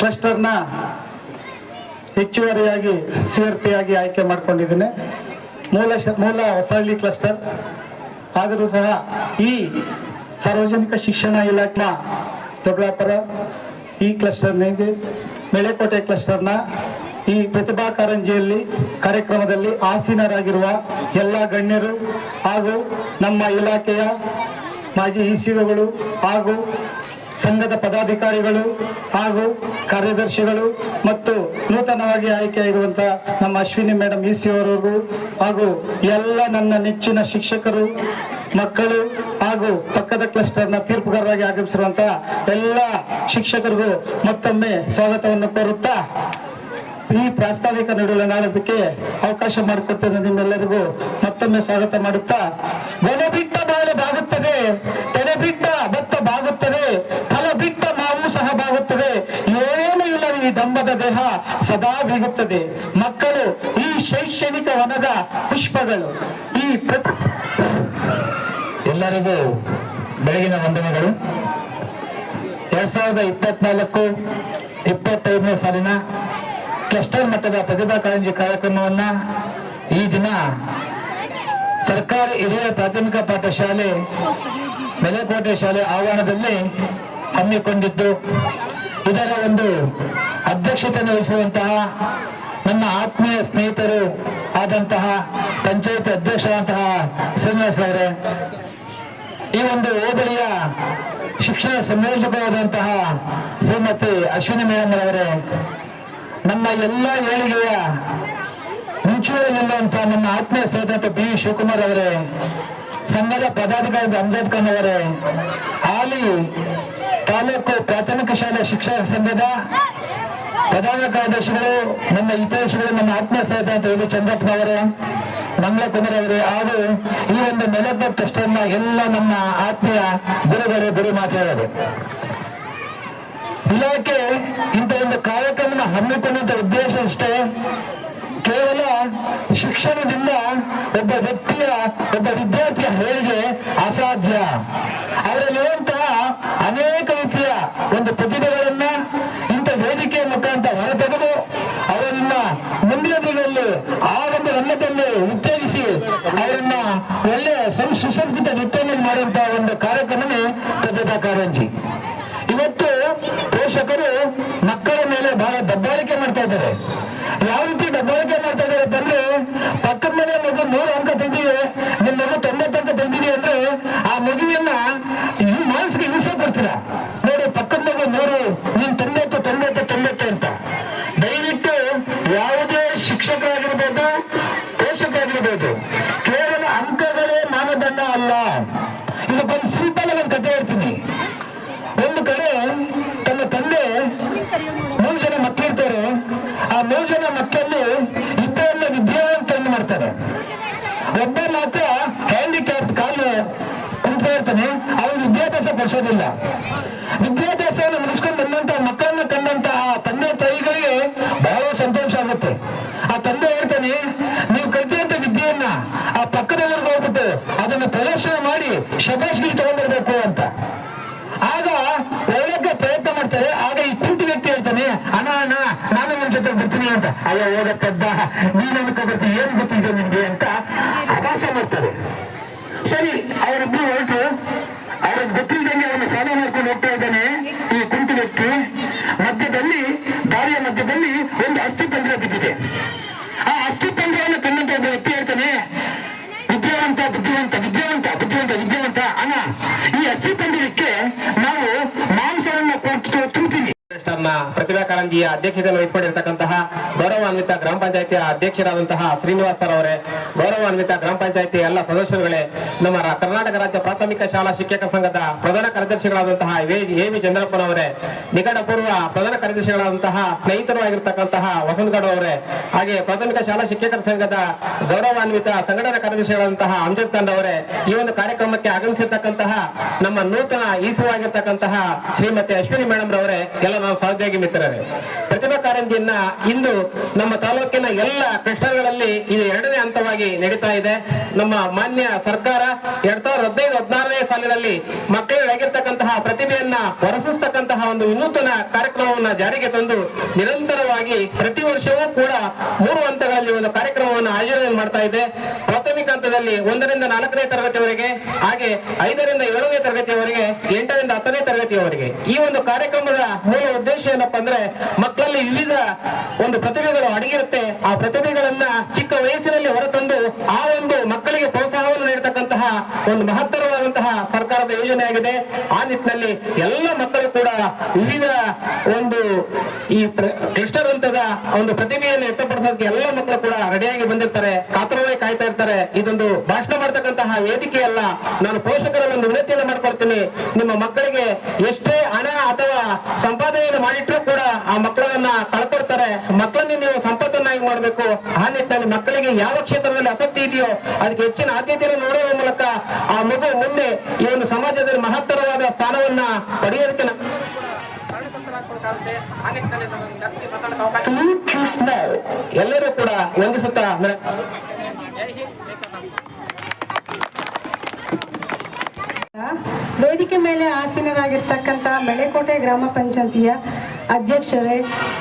ಕ್ಲಸ್ಟರ್ನ ಹೆಚ್ಚುವರಿಯಾಗಿ CRP ಆಗಿ ಆಯ್ಕೆ ಮಾಡಿಕೊಂಡಿದ್ದೇನೆ. ಮೂಲ ಹೊಸಹಳ್ಳಿ ಕ್ಲಸ್ಟರ್ ಆದರೂ ಸಹ ಈ ಸಾರ್ವಜನಿಕ ಶಿಕ್ಷಣ ಇಲಾಖೆ ದೊಡ್ಡಬಳ್ಳಾಪುರ ಈ ಕ್ಲಸ್ಟರ್ನಿಗೆ ಮೆಳೆಕೋಟೆ ಕ್ಲಸ್ಟರ್ನ ಈ ಪ್ರತಿಭಾ ಕಾರಂಜಿಯಲ್ಲಿ ಕಾರ್ಯಕ್ರಮದಲ್ಲಿ ಆಸೀನರಾಗಿರುವ ಎಲ್ಲ ಗಣ್ಯರು ಹಾಗೂ ನಮ್ಮ ಇಲಾಖೆಯ ಮಾಜಿ ECOಗಳು ಹಾಗೂ ಸಂಘದ ಪದಾಧಿಕಾರಿಗಳು ಹಾಗೂ ಕಾರ್ಯದರ್ಶಿಗಳು ಮತ್ತು ನೂತನವಾಗಿ ಆಯ್ಕೆಯಾಗಿರುವಂಥ ನಮ್ಮ ಅಶ್ವಿನಿ ಮೇಡಮ್ ECO ಅವರಿಗೂ ಹಾಗೂ ಎಲ್ಲ ನನ್ನ ನೆಚ್ಚಿನ ಶಿಕ್ಷಕರು ಮಕ್ಕಳು ಹಾಗೂ ಪಕ್ಕದ ಕ್ಲಸ್ಟರ್ನ ತೀರ್ಪುಗಾರರಾಗಿ ಆಗಮಿಸಿರುವಂತಹ ಎಲ್ಲ ಶಿಕ್ಷಕರಿಗೂ ಮತ್ತೊಮ್ಮೆ ಸ್ವಾಗತವನ್ನು ಕೋರುತ್ತಾ ಈ ಪ್ರಾಸ್ತಾವಿಕ ನಡುವಳಿಕೆ ಅವಕಾಶ ಮಾಡಿಕೊಟ್ಟಿದ್ದ ನಿಮ್ಮೆಲ್ಲರಿಗೂ ಮತ್ತೊಮ್ಮೆ ಸ್ವಾಗತ ಮಾಡುತ್ತಾ, ಗೊನೆ ಬಿಟ್ಟ ಬಾಳೆ ಬಾಗುತ್ತದೆ, ತೆನೆ ಬಿಟ್ಟ ಭತ್ತ ಬಾಗುತ್ತದೆ, ಫಲ ಬಿಟ್ಟ ಮಾವು ಸಹ ಬಾಗುತ್ತದೆ, ಏನೇನು ಇಲ್ಲ ಈ ಡಂಬದ ದೇಹ ಸದಾ ಬೀಗುತ್ತದೆ. ಮಕ್ಕಳು ಈ ಶೈಕ್ಷಣಿಕ ವನದ ಪುಷ್ಪಗಳು. ಈ ಎಲ್ಲರಿಗೂ ಬೆಳಗಿನ ವಂದನೆಗಳು. 2024-25ನೇ ಸಾಲಿನ ಕ್ಲಸ್ಟರ್ ಮಟ್ಟದ ಪ್ರತಿಭಾ ಕಾರಂಜಿ ಕಾರ್ಯಕ್ರಮವನ್ನ ಈ ದಿನ ಸರ್ಕಾರಿ ಹಿರಿಯ ಪ್ರಾಥಮಿಕ ಪಾಠಶಾಲೆ ಮೆಳೆಕೋಟೆ ಶಾಲೆ ಆವರಣದಲ್ಲಿ ಹಮ್ಮಿಕೊಂಡಿದ್ದು, ಇದರ ಒಂದು ಅಧ್ಯಕ್ಷತೆಯನ್ನು ವಹಿಸುವಂತಹ ನನ್ನ ಆತ್ಮೀಯ ಸ್ನೇಹಿತರು ಆದಂತಹ ಪಂಚಾಯತ್ ಅಧ್ಯಕ್ಷರಾದಂತಹ ಶ್ರೀನಿವಾಸ್ ಅವರೇ, ಈ ಒಂದು ಹೋಬಳಿಯ ಶಿಕ್ಷಣ ಸಂಯೋಜಕರಾದಂತಹ ಶ್ರೀಮತಿ ಅಶ್ವಿನಿ ಮೇಡಮ್ ಅವರೇ, ನಮ್ಮ ಎಲ್ಲ ಏಳಿಗೆಯ ಮುಂಚೂಣಿಯಲ್ಲಿರುವಂತಹ ನನ್ನ ಆತ್ಮೀಯ ಸ್ನೇಹಿತ B ಶಿವಕುಮಾರ್ ಅವರೇ, ಸಂಘದ ಪದಾಧಿಕಾರಿ ಅಮ್ಜದ್ ಖಾನ್ ಅವರೇ, ಹಾಲಿ ತಾಲೂಕು ಪ್ರಾಥಮಿಕ ಶಾಲೆ ಶಿಕ್ಷಕ ಸಂಘದ ಪ್ರಧಾನ ಕಾರ್ಯದರ್ಶಿಗಳು, ನನ್ನ ಹಿತೈಷಿಗಳು, ನನ್ನ ಆತ್ಮೀಯ ಸ್ನೇಹಿತ ಎ ಚಂದ್ರಪ್ಪ ಅವರೇ, ಮಂಗಳಕುಮಾರ್ ಅವರೇ, ಹಾಗೂ ಈ ಒಂದು ಮೆಲೆಕೋಟೆ ಕ್ಲಸ್ಟರ್ನ ಎಲ್ಲ ನಮ್ಮ ಆತ್ಮೀಯ ಗುರುಗಳು, ಗುರು ಮಾತೆಯವರು. ಇಲಾಖೆ ಇಂಥ ಒಂದು ಕಾರ್ಯಕ್ರಮ ಹಮ್ಮಿಕೊಂಡಂತ ಉದ್ದೇಶ ಅಷ್ಟೇ, ಕೇವಲ ಶಿಕ್ಷಣದಿಂದ ಒಬ್ಬ ವ್ಯಕ್ತಿಯ, ಒಬ್ಬ ವಿದ್ಯಾರ್ಥಿಯ ಏಳಿಗೆ ಅಸಾಧ್ಯ. ಅವರಲ್ಲಿರುವಂತಹ ಅನೇಕ ರೀತಿಯ ಒಂದು ಪ್ರತಿಭೆಗಳನ್ನ ಇಂಥ ವೇದಿಕೆಯ ಮುಖಾಂತರ ಹೊರತೆಗೆದು ಅವರನ್ನ ಮುಂದಿನ ದಿನದಲ್ಲಿ ಆ ಒಂದು ರಂಗದಲ್ಲಿ ಉತ್ತೇಜಿಸಿ ಅವರನ್ನ ಒಳ್ಳೆಯ ಸುಸಂಸ್ಕೃತ ವ್ಯಕ್ತಿಯನ್ನು ಮಾಡುವಂತಹ ಒಂದು ಕಾರ್ಯಕ್ರಮವೇ ಪ್ರತಿಭಾ ಕಾರಂಜಿ. ಇವತ್ತು ಪೋಷಕರು ಮಕ್ಕಳ ಮೇಲೆ ಬಹಳ ದಬ್ಬಾಳಿಕೆ ಮಾಡ್ತಾ ಇದ್ದಾರೆ. ಯಾವ ರೀತಿ ದಬ್ಬಾಳಿಕೆ ಮಾಡ್ತಾ ಇದ್ದಾರೆ ಅಂತಂದ್ರೆ, ಪಕ್ಕದ ಮನೆ ಮಗು 100 ಅಂಕ ತೆಗೆದಿದೆ, ನಿನ್ನ ಮಗು 90 ಅಂಕ ತೆಗೆದಿದೆ ಅಂದ್ರೆ ಆ ಮಗುವನ್ನ ಮಾನಸಿಕ ಹಿಂಸೆ ಕೊಡ್ತೀರಾ. ನೋಡಿ, ಪಕ್ಕದ ಮಗು 100, ನೀನ್ 90 ಅಂತ. ದಯವಿಟ್ಟು ಯಾವುದೇ ಶಿಕ್ಷಕರಾಗಿರ್ಬೋದು, ಪೋಷಕರಾಗಿರ್ಬೋದು, ಕೇವಲ ಅಂಕಗಳೇ ಮಾನದಂಡ ಅಲ್ಲ. ಇದಕ್ಕೊಂದು ಸಿಂಪಲ್ ಆಗಿ ಒಂದು ಕಥೆ ಹೇಳ್ತೀನಿ. ಒಂದು ಕಡೆ ತನ್ನ ತಂದೆ 3 ಜನ ಮಕ್ಕಳಿರ್ತಾರೆ. ಆ 3 ಜನ ಮಕ್ಕಳಲ್ಲಿ 2 ವಿದ್ಯಾವಂತರನ್ನು ಮಾಡ್ತಾರೆ. ಒಬ್ಬ ಮಾತ್ರ ಹ್ಯಾಂಡಿಕ್ಯಾಪ್, ಕಾಲು ಕುಂತಾ ಇರ್ತಾನೆ, ಅವನು ವಿದ್ಯಾಭ್ಯಾಸ ಕೊಡಿಸೋದಿಲ್ಲ. ವಿದ್ಯಾಭ್ಯಾಸವನ್ನು ಮುಗಿಸ್ಕೊಂಡು ಬಂದಂತ ಮಕ್ಕಳನ್ನ ಕಂಡಂತ ಆ ತಂದೆ ತಾಯಿಗಳಿಗೆ ಬಹಳ ಸಂತೋಷ ಆಗುತ್ತೆ. ಆ ತಂದೆ ಹೇಳ್ತಾನೆ, ನೀವು ಕಲಿತಿರುವಂತ ವಿದ್ಯೆಯನ್ನ ಆ ಪಕ್ಕದವರೆಗೆ ಹೋಗ್ಬಿಟ್ಟು ಅದನ್ನು ಪ್ರದರ್ಶನ ಮಾಡಿ ಶಬಾಷ್ಗಿರಿ ತಗೊಂಡ್ಬರ್ಬೇಕು ಅಂತ. ಆಗ ಒಳ್ಳೆಗೆ ಪ್ರಯತ್ನ ಮಾಡ್ತಾರೆ. ಆಗ ಈ ಕುಂಟು ವ್ಯಕ್ತಿ ಹೇಳ್ತಾನೆ, ಅಣ್ಣ ನಾನು ನಿಮ್ ಜೊತೆ ಬರ್ತೀನಿ ಅಂತ. ಅಯ್ಯೋ ಹೋಗಕ್ಕದ್ದ, ನೀನ್ ಅನ್ಕೊ ಬರ್ತೀನಿ, ಏನ್ ಗೊತ್ತಿದೆ ನಿನ್ಗೆ ಅಂತ ಅಭಾಸ ಮಾಡ್ತಾರೆ. ಸರಿ, ಅವರಿಬ್ರು ಹೊರಟು ಅವ್ರಿಗೆ ಗೊತ್ತಿಲ್ದಂಗೆ ಅವನ್ನ ಫಾಲೋ ಮಾಡ್ಕೊಂಡು ಹೋಗ್ತಾ ಇದ್ದಾನೆ ಈ ಕುಂಟು ವ್ಯಕ್ತಿ. ದಾರಿಯ ಮಧ್ಯದಲ್ಲಿ ಒಂದು ಅಸ್ಥಿಪಂಜರ ಬಿದ್ದಿದೆ. ಆ ಅಸ್ಥಿಪಂಜರವನ್ನು ಕಂಡಂತ ಒಬ್ಬ ವ್ಯಕ್ತಿ ಹೇಳ್ತಾನೆ, ವಿದ್ಯಾವಂತ ಅಣ್ಣ, ಈ ಅಸ್ಥಿಪಂಜರಕ್ಕೆ ನಾವು ಮಾಂಸವನ್ನ ಕೊಟ್ಟು ತುಂಬ್ತೀವಿ. ಪ್ರತಿಭಾ ಕಾರಂಜಿಯ ಅಧ್ಯಕ್ಷತೆಯನ್ನು ವಹಿಸಿಕೊಂಡಿರ್ತಕ್ಕಂತಹ ಗೌರವಾನ್ವಿತ ಗ್ರಾಮ ಪಂಚಾಯತಿಯ ಅಧ್ಯಕ್ಷರಾದಂತಹ ಶ್ರೀನಿವಾಸ್ ಸರ್ ಅವರೇ, ಗೌರವಾನ್ವಿತ ಗ್ರಾಮ ಪಂಚಾಯತಿ ಎಲ್ಲ ಸದಸ್ಯರುಗಳೇ, ನಮ್ಮ ಕರ್ನಾಟಕ ರಾಜ್ಯ ಪ್ರಾಥಮಿಕ ಶಾಲಾ ಶಿಕ್ಷಕ ಸಂಘದ ಪ್ರಧಾನ ಕಾರ್ಯದರ್ಶಿಗಳಾದಂತಹ ಎ ವಿ ಚಂದ್ರಪ್ಪನವರೇ, ನಿಕಟಪೂರ್ವ ಪ್ರಧಾನ ಕಾರ್ಯದರ್ಶಿಗಳಾದಂತಹ ಸ್ನೇಹಿತರು ಆಗಿರ್ತಕ್ಕಂತಹ ವಸಂತಗೌಡ ಅವರೇ, ಹಾಗೆ ಪ್ರಾಥಮಿಕ ಶಾಲಾ ಶಿಕ್ಷಕರ ಸಂಘದ ಗೌರವಾನ್ವಿತ ಸಂಘಟನಾ ಕಾರ್ಯದರ್ಶಿಗಳಾದಂತಹ ಅಮ್ಜದ್ ಖಾನ್ ಅವರೇ, ಈ ಒಂದು ಕಾರ್ಯಕ್ರಮಕ್ಕೆ ಆಗಮಿಸಿರ್ತಕ್ಕಂತಹ ನಮ್ಮ ನೂತನ ECO ಆಗಿರ್ತಕ್ಕಂತಹ ಶ್ರೀಮತಿ ಅಶ್ವಿನಿ ಮೇಡಮ್ ರವರೇ, ಎಲ್ಲ ನಾವು ಸಹೋದ್ಯೋಗಿ ಮಿತ್ರರೇ, ಪ್ರತಿಭಾ ಕಾರಂಜಿಯನ್ನ ಇಂದು ನಮ್ಮ ತಾಲೂಕಿನ ಎಲ್ಲ ಕ್ಲಸ್ಟರ್ಗಳಲ್ಲಿ ಇದು 2ನೇ ಹಂತವಾಗಿ ನಡೀತಾ ಇದೆ. ನಮ್ಮ ಮಾನ್ಯ ಸರ್ಕಾರ 2015-16ನೇ ಸಾಲಿನಲ್ಲಿ ಮಕ್ಕಳಿಗಾಗಿರ್ತಕ್ಕಂತಹ ಇರತಕ್ಕಂತಹ ಪ್ರತಿಭೆಯನ್ನ ಹೊರಸೂಸ್ತಕ್ಕಂತಹ ಒಂದು ವಿನೂತನ ಕಾರ್ಯಕ್ರಮವನ್ನ ಜಾರಿಗೆ ತಂದು ನಿರಂತರವಾಗಿ ಪ್ರತಿ ವರ್ಷವೂ ಕೂಡ 3 ಹಂತಗಳಲ್ಲಿ ಒಂದು ಕಾರ್ಯಕ್ರಮವನ್ನು ಆಯೋಜನೆ ಮಾಡ್ತಾ ಇದೆ. ಪ್ರಾಥಮಿಕ ಹಂತದಲ್ಲಿ 1 ರಿಂದ 4ನೇ ತರಗತಿಯವರೆಗೆ, ಹಾಗೆ 5 ರಿಂದ 7ನೇ ತರಗತಿಯವರೆಗೆ, 8 ರಿಂದ 10ನೇ ತರಗತಿಯವರೆಗೆ. ಈ ಒಂದು ಕಾರ್ಯಕ್ರಮದ ಮೂಲ ಉದ್ದೇಶ ಏನಪ್ಪಾ ಅಂದ್ರೆ ಮಕ್ಕಳಲ್ಲಿ ವಿವಿಧ ಒಂದು ಪ್ರತಿಭೆಗಳು ಅಡಗಿರುತ್ತೆ. ಆ ಪ್ರತಿಭೆಗಳನ್ನ ಚಿಕ್ಕ ವಯಸ್ಸಿನಲ್ಲಿ ಹೊರತಂದು ಆ ಒಂದು ಮಕ್ಕಳಿಗೆ ಪ್ರೋತ್ಸಾಹವನ್ನು ನೀಡತಕ್ಕಂತಹ ಒಂದು ಮಹತ್ತರವಾದಂತಹ ಸರ್ಕಾರದ ಯೋಜನೆ ಆಗಿದೆ. ಆ ನಿಟ್ಟಿನಲ್ಲಿ ಎಲ್ಲ ಮಕ್ಕಳು ಕೂಡ ವಿವಿಧ ಒಂದು ಈ ಕ್ಲಸ್ಟರ್ ಹಂತದ ಒಂದು ಪ್ರತಿಭೆಯನ್ನು ವ್ಯಕ್ತಪಡಿಸೋದಕ್ಕೆ ಎಲ್ಲ ಮಕ್ಕಳು ಕೂಡ ರೆಡಿಯಾಗಿ ಬಂದಿರ್ತಾರೆ, ಕಾತರವಾಗಿ ಕಾಯ್ತಾ ಇರ್ತಾರೆ. ಇದೊಂದು ಭಾಷಣ ಮಾಡ್ತಕ್ಕಂತಹ ವೇದಿಕೆ ಅಲ್ಲ. ನಾನು ಪೋಷಕರಲ್ಲಿ ಒಂದು ವಿನಂತಿಯನ್ನು ಮಾಡ್ಕೊಳ್ತೀನಿ, ನಿಮ್ಮ ಮಕ್ಕಳಿಗೆ ಎಷ್ಟೇ ಹಣ ಅಥವಾ ಸಂಪಾದನೆಯನ್ನು ಮಾಡಿಟ್ರೂ ಕೂಡ ಆ ಮಕ್ಕಳನ್ನ ಕಳ್ಕೊಡ್ತಾರೆ. ಮಕ್ಕಳನ್ನ ನೀವು ಸಂಪತ್ತನ್ನಾಗಿ ಮಾಡಬೇಕು. ಆ ನಿಟ್ಟಿನಲ್ಲಿ ಮಕ್ಕಳಿಗೆ ಯಾವ ಕ್ಷೇತ್ರದಲ್ಲಿ ಆಸಕ್ತಿ ಇದೆಯೋ ಅದಕ್ಕೆ ಹೆಚ್ಚಿನ ಆದ್ಯತೆಯನ್ನು ನೋಡುವ ಮೂಲಕ ಆ ಮಗು ಮುಂದೆ ಈ ಒಂದು ಸಮಾಜದಲ್ಲಿ ಮಹತ್ತರವಾದ ಸ್ಥಾನವನ್ನ ಪಡೆಯೋದಕ್ಕೆ ಎಲ್ಲರೂ ಕೂಡ ವಂದಿಸುತ್ತಾ ವೇದಿಕೆ ಮೇಲೆ ಆಸೀನರಾಗಿರ್ತಕ್ಕಂಥ ಮೆಳೆಕೋಟೆ ಗ್ರಾಮ ಪಂಚಾಯತಿಯ ಅಧ್ಯಕ್ಷರೇ,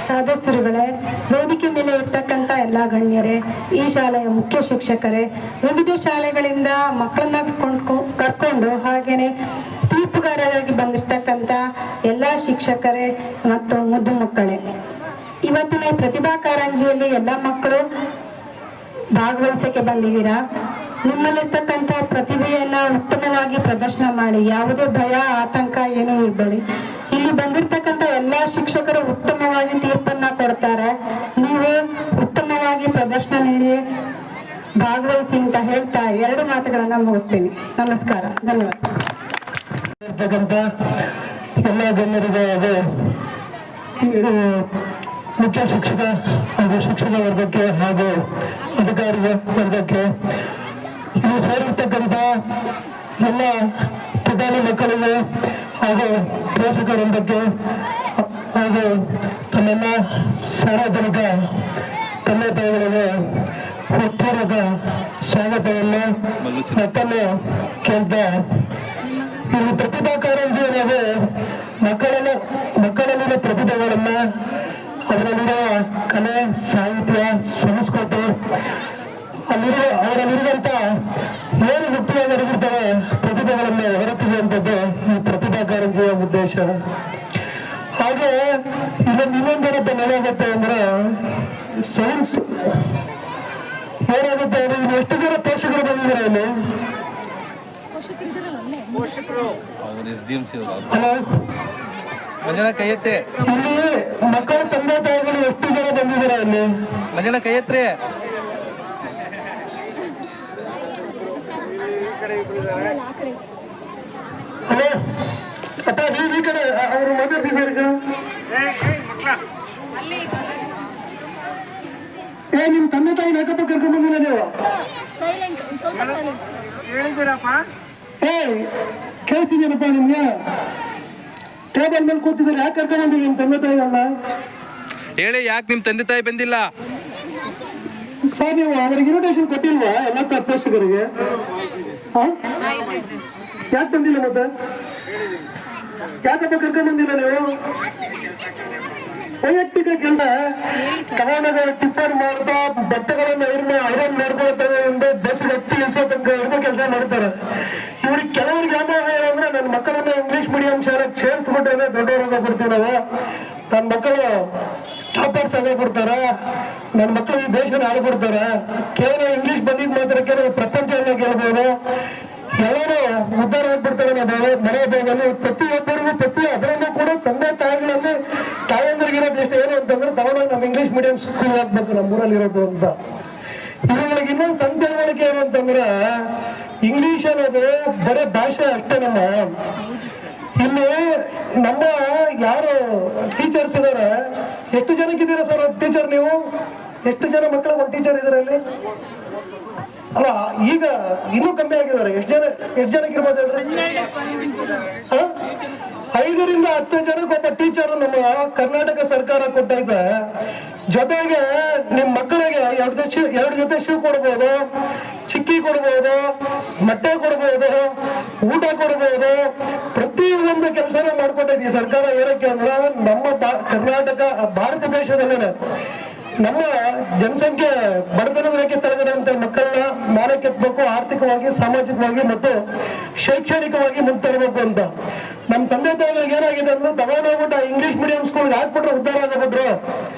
ಸದಸ್ಯರುಗಳೇ, ವೇದಿಕೆ ಮೇಲೆ ಇರ್ತಕ್ಕಂಥ ಎಲ್ಲ ಗಣ್ಯರೇ, ಈ ಶಾಲೆಯ ಮುಖ್ಯ ಶಿಕ್ಷಕರೇ, ವಿವಿಧ ಶಾಲೆಗಳಿಂದ ಮಕ್ಕಳನ್ನ ಕರ್ಕೊಂಡು ಹಾಗೇನೆ ತೀರ್ಪುಗಾರರಾಗಿ ಬಂದಿರತಕ್ಕಂಥ ಎಲ್ಲ ಶಿಕ್ಷಕರೇ ಮತ್ತು ಮುದ್ದು ಮಕ್ಕಳೇ, ಇವತ್ತಿನ ಈ ಪ್ರತಿಭಾ ಕಾರಂಜಿಯಲ್ಲಿ ಎಲ್ಲ ಮಕ್ಕಳು ಭಾಗವಹಿಸಕ್ಕೆ ಬಂದಿದ್ದೀರಾ. ನಿಮ್ಮಲ್ಲಿರ್ತಕ್ಕಂಥ ಪ್ರತಿಭೆಯನ್ನ ಉತ್ತಮವಾಗಿ ಪ್ರದರ್ಶನ ಮಾಡಿ, ಯಾವುದೇ ಭಯ ಆತಂಕ ಏನೂ ಇರಬೇಡಿ. ಇಲ್ಲಿ ಬಂದಿರ್ತಕ್ಕಂಥ ಎಲ್ಲಾ ಶಿಕ್ಷಕರು ಉತ್ತಮವಾಗಿ ತೀರ್ಪನ್ನ ಕೊಡ್ತಾರೆ. ನೀವು ಉತ್ತಮವಾಗಿ ಪ್ರದರ್ಶನ ನೀಡಿ ಭಾಗವಹಿಸಿ ಅಂತ ಹೇಳ್ತಾ 2 ಮಾತುಗಳನ್ನ ಮುಗಿಸ್ತೀನಿ. ನಮಸ್ಕಾರ, ಧನ್ಯವಾದ. ಎಲ್ಲ ಗಣ್ಯರಿಗೆ ಹಾಗೂ ಮುಖ್ಯ ಶಿಕ್ಷಕ ಹಾಗೂ ಶಿಕ್ಷಕ ವರ್ಗಕ್ಕೆ ಹಾಗೂ ಅಧಿಕಾರಿ ವರ್ಗಕ್ಕೆ, ಇಲ್ಲಿ ಸೇರಿರ್ತಕ್ಕಂಥ ಎಲ್ಲ ಪುಟಾಣಿ ಮಕ್ಕಳಿಗೆ ಹಾಗೂ ಪೋಷಕರೊಂದಕ್ಕೆ ಹಾಗೂ ತಮ್ಮೆಲ್ಲ ಸಾರ್ವಜನಿಕ ತಂದೆ ತಾಯಿಗಳಿಗೆ ಹೃತ್ಪೂರ್ವಕ ಸ್ವಾಗತವನ್ನು ಮತ್ತೊಮ್ಮೆ ಕೇಳ್ತಾ, ಇಲ್ಲಿ ಪ್ರತಿಭಾ ಕಾರಂಜಿ ಅನ್ನೋದು ಮಕ್ಕಳಲ್ಲಿರೋ ಪ್ರತಿಭೆಗಳನ್ನ, ಅವರಲ್ಲಿರುವ ಕಲೆ, ಸಾಹಿತ್ಯ, ಸಂಸ್ಕೃತಿ, ಅವರಲ್ಲಿರುವಂತ ಏನು ಮುಕ್ತಿಯಾಗಿರ್ತವೆ ಪ್ರತಿಭೆಗಳನ್ನು ಹೊರತೆಗೆಯುವಂಥದ್ದು ಈ ಪ್ರತಿಭಾ ಕಾರಂಜಿಯ ಉದ್ದೇಶ. ಹಾಗೆ ಇನ್ನೊಂದೇನಂತ ಏನಾಗುತ್ತೆ ಅಂದ್ರೆ ಸೈನ್ಸ್ ಏನಾಗುತ್ತೆ ಅಂದ್ರೆ ಇಲ್ಲಿ ಎಷ್ಟು ಜನ ಪೋಷಕರು ಬಂದಿದ್ದಾರೆ ಇಲ್ಲಿ? ಹಲೋ, ಮಂಜಣ್ಣ ಕೈ ಎತ್ತಿ. ಇಲ್ಲಿ ಮಕ್ಕಳ ತಂದೆ ತಾಯಿಗಳು ಎಷ್ಟು ಜನ ಬಂದಿದ್ದಾರೆ ಇಲ್ಲಿ? ಮಂಜಣ್ಣ ಕೈ ಎತ್ತಿ. ಹಲೋ ಅಪ್ಪ, ನೀವು ಈ ಕಡೆ ಅವರು ಮಾತಾಡ್ಸಿ ಸರ್. ನಿಮ್ ತಂದೆ ತಾಯಿ ನಾಕಪ್ಪ ಕರ್ಕೊಂಡ್ ಬಂದಿಲ್ಲ ನೀವು? ಹೇಳಿದ್ದೀರಪ್ಪ. ಕೇಳಿಸಿದೇನಪ್ಪ ನಿಮ್ಗೆ? ಟೇಬಲ್ ಮೇಲೆ ಕೂತಿದ್ದಾರೆ, ಯಾಕೆ ಕರ್ಕೊಂಡ್ ಬಂದಿಲ್ಲ ನಿಮ್ ತಂದೆ ತಾಯಿಗಳನ್ನ? ಹೇಳಿ, ಯಾಕೆ ನಿಮ್ ತಂದೆ ತಾಯಿ ಬಂದಿಲ್ಲ? ಸರ್, ನೀವು ಅವ್ರಿಗೆ ಇನ್ವಿಟೇಷನ್ ಕೊಟ್ಟಿಲ್ವಾ ಎಲ್ಲ ಪೋಷಕರಿಗೆ? ಯಾಕೆ ಬಂದಿಲ್ಲ? ಮತ್ತೆ ಯಾಕಪ್ಪ ಕರ್ಕೊಂಡ್ ಬಂದಿಲ್ಲ ನೀವು? ವೈಯಕ್ತಿಕ ಕೆಲಸ ತಗೊಂಡಾಗ ಟಿಫನ್ ಮಾಡ್ತಾ ಬಟ್ಟೆಗಳನ್ನ ಐರನ್ ಮಾಡ್ಕೊಳ್ತೇವೆ ಎಂದು ಬಸ್ ಹಚ್ಚಿ ಇಳಿಸೋ ತನಕ ಇರುವ ಕೆಲಸ ಮಾಡ್ತಾರೆ. ಇವ್ರಿಗೆ ಕೆಲವರಿಗೆ ಅನುಭವ ಏನಂದ್ರೆ, ನನ್ನ ಮಕ್ಕಳನ್ನ ಇಂಗ್ಲಿಷ್ ಮೀಡಿಯಂ ಶಾಲೆಗೆ ಸೇರಿಸ್ಬಿಟ್ರೆ ದೊಡ್ಡವರಾಗ ಕೊಡ್ತೀವಿ ನಾವು, ನನ್ನ ಮಕ್ಕಳು ಟಾಪರ್ಸ್ ಆಗ ಕೊಡ್ತಾರ, ನನ್ನ ಮಕ್ಕಳು ಈ ದೇಶನ ಆಳ್ಬಿಡ್ತಾರ, ಕೇವಲ ಇಂಗ್ಲಿಷ್ ಬಂದಿದ್ ಮಾತ್ರಕ್ಕೆ ನಾವು ಪ್ರಪಂಚ ಎಲ್ಲ ಗೆಲ್ಬಹುದು, ಎಲ್ಲರೂ ಉದ್ಧಾರ ಆಗ್ಬಿಡ್ತಾರೆ ಮನೋಭಾವದಲ್ಲಿ. ಪ್ರತಿಯೊಬ್ಬರಿಗೂ ಅದರಲ್ಲೂ ಕೂಡ ತಂದೆ ತಾಯಿಗಳಲ್ಲಿ ತಾಯಂದ್ರಿಗಿರೋದು ಎಷ್ಟು ಏನು ಅಂತಂದ್ರೆ, ತಗೊಂಡಾಗ ನಮ್ಮ ಇಂಗ್ಲಿಷ್ ಮೀಡಿಯಂ ಸ್ಕೂಲ್ ಹಾಕ್ಬೇಕು ನಮ್ಮೂರಲ್ಲಿ ಇರೋದು ಅಂತ. ಇವುಗಳಿಗೆ ಇನ್ನೊಂದು ಸಣ್ಣ ತಿಳುವಳಿಕೆ ಏನು ಅಂತಂದ್ರೆ, ಇಂಗ್ಲಿಷ್ ಅನ್ನೋದು ಬರೀ ಭಾಷೆ ಅಷ್ಟೇ. ಇಲ್ಲಿ ನಮ್ಮ ಯಾರು ಟೀಚರ್ಸ್ ಇದಾರೆ, ಎಷ್ಟು ಜನಕ್ಕಿದ್ದೀರಾ ಸರ್ ಟೀಚರ್? ನೀವು ಎಷ್ಟು ಜನ ಮಕ್ಕಳಿಗೆ ಒಂದು ಟೀಚರ್ ಇದಾರೆ ಅಲ್ಲಿ? ಅಲ್ಲ, ಈಗ ಇನ್ನೂ ಕಮ್ಮಿ ಆಗಿದ್ದಾರೆ. ಎಷ್ಟು ಜನಕ್ಕೆ ಇರ್ಬೋದು ಹೇಳ್ರಿ? 5 ರಿಂದ 10 ಜನಕ್ಕೆ ಒಬ್ಬ ಟೀಚರ್ ನಮ್ಮ ಕರ್ನಾಟಕ ಸರ್ಕಾರ ಕೊಟ್ಟೈತೆ. ಜೊತೆಗೆ ನಿಮ್ ಮಕ್ಕಳಿಗೆ 2 ಜೊತೆ ಶೂ ಕೊಡ್ಬೋದು, ಚಿಕ್ಕಿ ಕೊಡ್ಬೋದು, ಮೊಟ್ಟೆ ಕೊಡ್ಬೋದು, ಊಟ ಕೊಡ್ಬೋದು, ಪ್ರತಿ ಒಂದು ಕೆಲಸನ ಮಾಡ್ಕೊಟ್ಟೈತಿ ಈ ಸರ್ಕಾರ. ಏನಕ್ಕೆ ಅಂದ್ರೆ ನಮ್ಮ ಕರ್ನಾಟಕ ಭಾರತ ದೇಶದಲ್ಲೇ ನಮ್ಮ ಜನಸಂಖ್ಯೆ ಬಡತನದ ರೇಖೆ ತೆಗೆದಂತ ಮಕ್ಕಳನ್ನ ಮೇಲೆ ಕೆತ್ತಬೇಕು, ಆರ್ಥಿಕವಾಗಿ, ಸಾಮಾಜಿಕವಾಗಿ ಮತ್ತು ಶೈಕ್ಷಣಿಕವಾಗಿ ಮುಂತರಬೇಕು ಅಂತ. ನಮ್ಮ ತಂದೆ ತಾಯಿಗಳಿಗೆ ಏನಾಗಿದೆ ಅಂದ್ರೆ ತಗೊಂಡೋಗ್ಬಿಟ್ಟು ಇಂಗ್ಲಿಷ್ ಮೀಡಿಯಂ ಸ್ಕೂಲ್ಗೆ ಹಾಕ್ಬಿಟ್ರೆ ಉದ್ಧಾರ ಆಗಬಿಟ್ರು.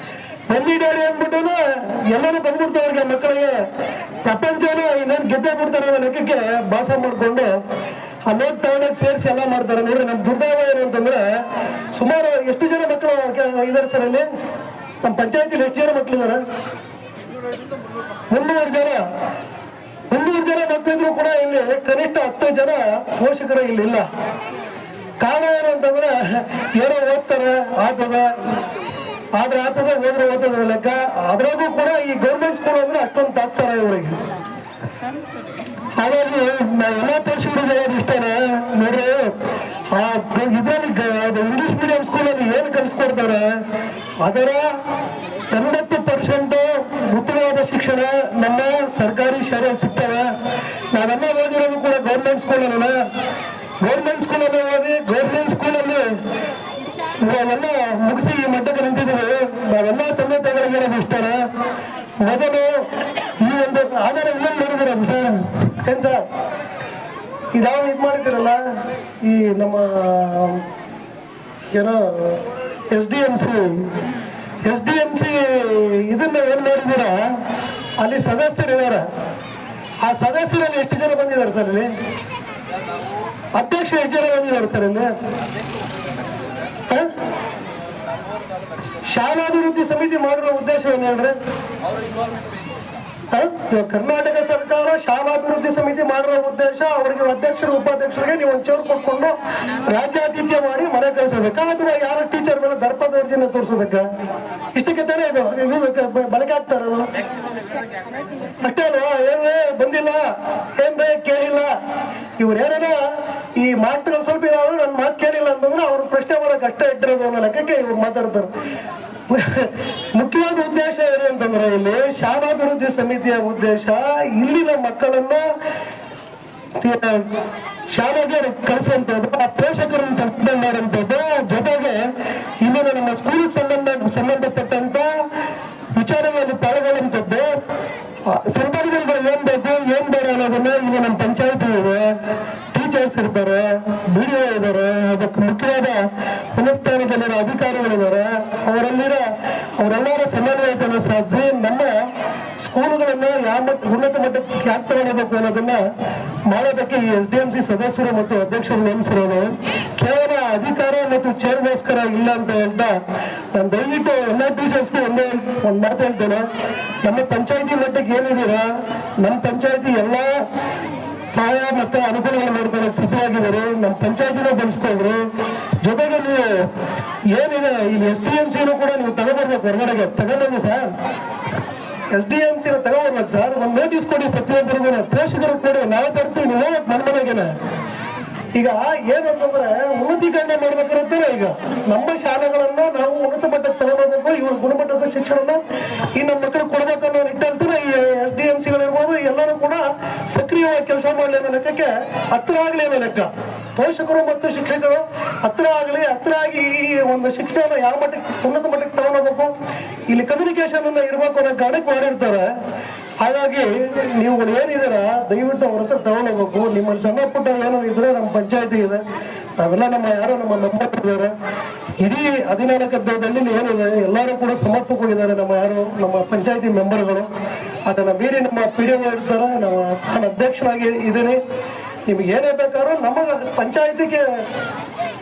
ಮಮ್ಮಿ ಡ್ಯಾಡಿ ಅಂದ್ಬಿಟ್ಟು ಎಲ್ಲರೂ ಬಂದ್ಬಿಡ್ತಾರೆ ಅವ್ರಿಗೆ, ಮಕ್ಕಳಿಗೆ ಪ್ರಪಂಚನ ಇನ್ನೇನು ಗೆದ್ದೇ ಬಿಡ್ತಾರೆ ಅನ್ನೋ ಲೆಕ್ಕಕ್ಕೆ ಭಾಷೆ ಮಾಡ್ಕೊಂಡು ಅಲ್ಲೋಗಿ ತಗೊಂಡೋಗಿ ಸೇರಿಸಿ ಎಲ್ಲ ಮಾಡ್ತಾರೆ. ನೋಡ್ರಿ, ನಮ್ಮ ದುರ್ದೈವ ಏನು ಅಂತಂದ್ರೆ ಸುಮಾರು ಎಷ್ಟು ಜನ ಮಕ್ಕಳು ಇದಾರೆ ಸರ್ ಅಲ್ಲಿ? ನಮ್ಮ ಪಂಚಾಯತಿಲಿ ಎಷ್ಟು ಜನ ಮಕ್ಕಳಿದ್ದಾರೆ? 300 ಜನ. 300 ಜನ ಮಕ್ಕಳಿದ್ರು ಕೂಡ ಇಲ್ಲಿ ಕನಿಷ್ಠ 10 ಜನ ಪೋಷಕರು ಇಲ್ಲಿ ಇಲ್ಲ. ಕಾರಣ ಏನು ಅಂತಂದ್ರೆ ಏನೋ ಓದ್ತಾರೆ, ಆದ್ರೆ ಓದೋದ್ರ ಲೆಕ್ಕ. ಅದ್ರಾಗೂ ಕೂಡ ಈ ಗೌರ್ಮೆಂಟ್ ಸ್ಕೂಲ್ ಅಂದ್ರೆ ಅಷ್ಟೊಂದು ತಾತ್ಸಾರ ಇವರಿಗೆ. ಹಾಗಾಗಿ ಎಲ್ಲ ಪೋಷಕರಿಗೆ ಇಷ್ಟನೇ ನೋಡ್ರಿ, ಇದರಲ್ಲಿ ಇಂಗ್ಲಿಷ್ ಮೀಡಿಯಂ ಸ್ಕೂಲಲ್ಲಿ ಏನು ಕಲಿಸ್ಕೊಡ್ತಾರೆ ಅದರ 90% ಉತ್ತಮವಾದ ಶಿಕ್ಷಣ ನಮ್ಮ ಸರ್ಕಾರಿ ಶಾಲೆಯಲ್ಲಿ ಸಿಗ್ತವೆ. ನಾವೆಲ್ಲ ಓದಿರೋದು ಕೂಡ ಗೌರ್ಮೆಂಟ್ ಸ್ಕೂಲಲ್ಲಿ ಓದಿ ಗೌರ್ಮೆಂಟ್ ಸ್ಕೂಲಲ್ಲಿ ಎಲ್ಲ ಮುಗಿಸಿ ಈ ಮಟ್ಟಕ್ಕೆ ನಿಂತಿದ್ದೀವಿ. ನಾವೆಲ್ಲ ತಂದೆ ತಾಯಿಗಳಿಗೆ ಇಷ್ಟನೇ. ಮೊದಲು ಈ ಒಂದು ಆಧಾರ ಇನ್ನೊಂದು ನೋಡಿದಿರದು ಸರ್, ಏನ್ ಸರ್ ಇದಾವ ಮಾಡಿದ್ದೀರಲ್ಲ ಈ ನಮ್ಮ ಏನೋ SDMC ಇದನ್ನ ಏನ್ ನೋಡಿದೀರ, ಅಲ್ಲಿ ಸದಸ್ಯರಿದ್ದಾರೆ. ಆ ಸದಸ್ಯರಲ್ಲಿ ಎಷ್ಟು ಜನ ಬಂದಿದ್ದಾರೆ ಸರ್ ಇಲ್ಲಿ? ಅಧ್ಯಕ್ಷ ಎಷ್ಟು ಜನ ಬಂದಿದ್ದಾರೆ ಸರ್ ಇಲ್ಲಿ? ಶಾಲಾಭಿವೃದ್ಧಿ ಸಮಿತಿ ಮಾಡಿರೋ ಉದ್ದೇಶ ಏನು ಹೇಳ್ರಿ? ಕರ್ನಾಟಕ ಸರ್ಕಾರ ಶಾಲಾಭಿವೃದ್ಧಿ ಸಮಿತಿ ಮಾಡಿರೋ ಉದ್ದೇಶ ಅವರಿಗೆ ಅಧ್ಯಕ್ಷರು ಉಪಾಧ್ಯಕ್ಷರಿಗೆ ನೀವು ಒಂಚೂರು ಕೊಟ್ಕೊಂಡು ರಾಜ್ಯಾತಿಥ್ಯ ಮಾಡಿ ಮನೆ ಕಳಿಸೋದಕ್ಕ ಅಥವಾ ಯಾರ ಟೀಚರ್ ಮೇಲೆ ದರ್ಪ ದೌರ್ಜನ್ಯ ತೋರಿಸೋದಕ್ಕ? ಇಷ್ಟಕ್ಕೆ ತಾನೇ ಇದು ಬಳಕೆ ಆಗ್ತಾ ಇರೋದು. ಅಷ್ಟೇ ಅಲ್ವಾ? ಏನ್ರೇ ಬಂದಿಲ್ಲ, ಏನ್ರೇ ಕೇಳಿಲ್ಲ, ಇವ್ರು ಏನೇನ ಈ ಮಾತುಗಳು ಸ್ವಲ್ಪ ಇದಾದ್ರು ನನ್ನ ಮಾತು ಕೇಳಿಲ್ಲ ಅಂತಂದ್ರೆ ಅವ್ರು ಪ್ರಶ್ನೆ ಮಾಡಕ್ ಅಷ್ಟೇ ಇಟ್ಟಿರೋದು ಅನ್ನೋ ಲೆಕ್ಕಕ್ಕೆ ಇವ್ರು ಮಾತಾಡ್ತಾರೆ. ಮುಖ್ಯವಾದ ಉದ್ದೇಶ ಏನು ಅಂತಂದ್ರೆ ಇಲ್ಲಿ ಶಾಲಾಭಿವೃದ್ಧಿ ಸಮಿತಿಯ ಉದ್ದೇಶ ಇಲ್ಲಿನ ಮಕ್ಕಳನ್ನು ಶಾಲೆಗೆ ಕಳಿಸುವಂಥದ್ದು, ಆ ಪೋಷಕರನ್ನು ಸಂಬಂಧ ಮಾಡುವಂಥದ್ದು, ಜೊತೆಗೆ ಇಲ್ಲಿನ ನಮ್ಮ ಸ್ಕೂಲಿಗೆ ಸಂಬಂಧಪಟ್ಟಂತ ವಿಚಾರಗಳಲ್ಲಿ ಪಾಲ್ಗೊಳ್ಳುವಂಥದ್ದು, ಸಂದರ್ಭಗಳು ಏನ್ ಬೇಕು ಏನ್ ಬೇಡ ಅನ್ನೋದನ್ನ ಇಲ್ಲಿ ನಮ್ಮ ಪಂಚಾಯತಿ ಇದೆ, ಟೀಚರ್ಸ್ ಇರ್ತಾರೆ, BDO ಇದ್ದಾರೆ, ಅದಕ್ಕೆ ಮುಖ್ಯವಾದ ಉನ್ನತಾಧಿಕಾರಿಗಳಿರೋ ಅಧಿಕಾರಿಗಳಿದ್ದಾರೆ. ಅವರೆಲ್ಲರ ಸಮನ್ವಯತೆಯನ್ನು ಸಾಧಿಸಿ ನಮ್ಮ ಸ್ಕೂಲ್ಗಳನ್ನ ಯಾವ ಉನ್ನತ ಮಟ್ಟಕ್ಕೆ ಯಾಕೆ ತಗೊಳ್ಬೇಕು ಅನ್ನೋದನ್ನ ಮಾಡೋದಕ್ಕೆ ಈ SDMC ಸದಸ್ಯರು ಮತ್ತು ಅಧ್ಯಕ್ಷರು ನೇಮಿಸಿರೋದು ಕೇವಲ ಅಧಿಕಾರ ಮತ್ತು ಚೇರ್ಗೋಸ್ಕರ ಇಲ್ಲ ಅಂತ ಹೇಳ್ತಾ ನಾನು ದಯವಿಟ್ಟು ಎಲ್ಲ ಟೀಚರ್ಸ್ಗೂ ಒಂದು ಮಾತು ಹೇಳ್ತೇನೆ. ನಮ್ಮ ಪಂಚಾಯತಿ ಮಟ್ಟಕ್ಕೆ ಏನಿದ್ದೀರಾ, ನಮ್ಮ ಪಂಚಾಯತಿ ಎಲ್ಲ ಸಹಾಯ ಮತ್ತೆ ಅನುಕೂಲಗಳು ಮಾಡ್ಕೊಳ್ಳೋಕೆ ಸಿದ್ಧವಾಗಿದ್ದಾರೆ. ನಮ್ಮ ಪಂಚಾಯತಿನ ಬಳಸ್ಕೊಂಡ್ರು. ಜೊತೆಗೆ ನೀವು ಏನಿದೆ ಇಲ್ಲಿ SDMCನೂ ಕೂಡ ನೀವು ತಗೊಬರ್ಬೇಕು, ಹೊರಗಡೆಗೆ ತಗೊಂಡು ಸರ್ SDMCನ ತಗೊಬರ್ಬೇಕು ಸರ್. ಒಂದು ನೋಟಿಸ್ ಕೊಡಿ ಪ್ರತಿಯೊಬ್ಬರಿಗೂ, ಪೋಷಕರು ಕೊಡಿ, ನಾವು ಬರ್ತೀವಿ, ನೀವು ನನ್ನ ಮನೆಗೇನೆ. ಈಗ ಏನಂತಂದ್ರೆ ಉನ್ನತೀಕರಣ ಮಾಡ್ಬೇಕಿರುತ್ತೇನೆ. ಈಗ ನಮ್ಮ ಶಾಲೆಗಳನ್ನ ನಾವು ಉನ್ನತ ಮಟ್ಟಕ್ಕೆ ತಗೊಂಡೋಗ್ಬೇಕು, ಇವ್ರ ಗುಣಮಟ್ಟದ ಶಿಕ್ಷಣನ ಈ ನಮ್ಮ ಮಕ್ಕಳಿಗೆ ಕೊಡ್ಬೇಕು ಅನ್ನೋ ನಿಟ್ಟಲ್ತಾರೆ. ಈ SDMCಗಳಿರ್ಬೋದು ಎಲ್ಲರೂ ಕೂಡ ಸಕ್ರಿಯವಾಗಿ ಕೆಲಸ ಮಾಡಲಿ ಅನ್ನೋ ಲೆಕ್ಕಕ್ಕೆ ಹತ್ರ ಆಗ್ಲಿ ಅನ್ನೋ ಲೆಕ್ಕ. ಪೋಷಕರು ಮತ್ತು ಶಿಕ್ಷಕರು ಹತ್ರ ಆಗಿ ಈ ಒಂದು ಶಿಕ್ಷಣ ಯಾವ ಮಟ್ಟಕ್ಕೆ ಉನ್ನತ ಮಟ್ಟಕ್ಕೆ ತಗೊಂಡೋಗ್ಬೇಕು, ಇಲ್ಲಿ ಕಮ್ಯುನಿಕೇಶನ್ ಅನ್ನ ಇರ್ಬೇಕು ಅನ್ನೋ ಕಾರಣಕ್ಕೆ ಮಾಡಿರ್ತಾರೆ. ಹಾಗಾಗಿ ನೀವುಗಳು ಏನಿದ್ದೀರ ದಯವಿಟ್ಟು ಅವ್ರ ಹತ್ರ ತಗೊಂಡೋಗ್ಬೇಕು. ನಿಮ್ಮಲ್ಲಿ ಸಣ್ಣ ಪುಟ್ಟ ಏನೋ ಇದ್ರೆ ನಮ್ಮ ಪಂಚಾಯತಿ ಇದೆ, ನಾವೆಲ್ಲ ನಮ್ಮ ಮೆಂಬರ್ ಇದ್ದಾರೆ. ಇಡೀ 14 ಹದ್ದದಲ್ಲಿ ಏನಿದೆ ಎಲ್ಲರೂ ಕೂಡ ಸಮರ್ಪಕವಾಗಿದ್ದಾರೆ. ನಮ್ಮ ಪಂಚಾಯತಿ ಮೆಂಬರ್ಗಳು. ಅದನ್ನ ಮೀರಿ ನಮ್ಮ PDO ಇರ್ತಾರೆ. ನಾನು ಅಧ್ಯಕ್ಷನಾಗಿ ಇದ್ದೀನಿ. ನಿಮ್ಗೆ ಏನೇ ಬೇಕಾದ್ರೂ ನಮಗೆ ಪಂಚಾಯತಿಗೆ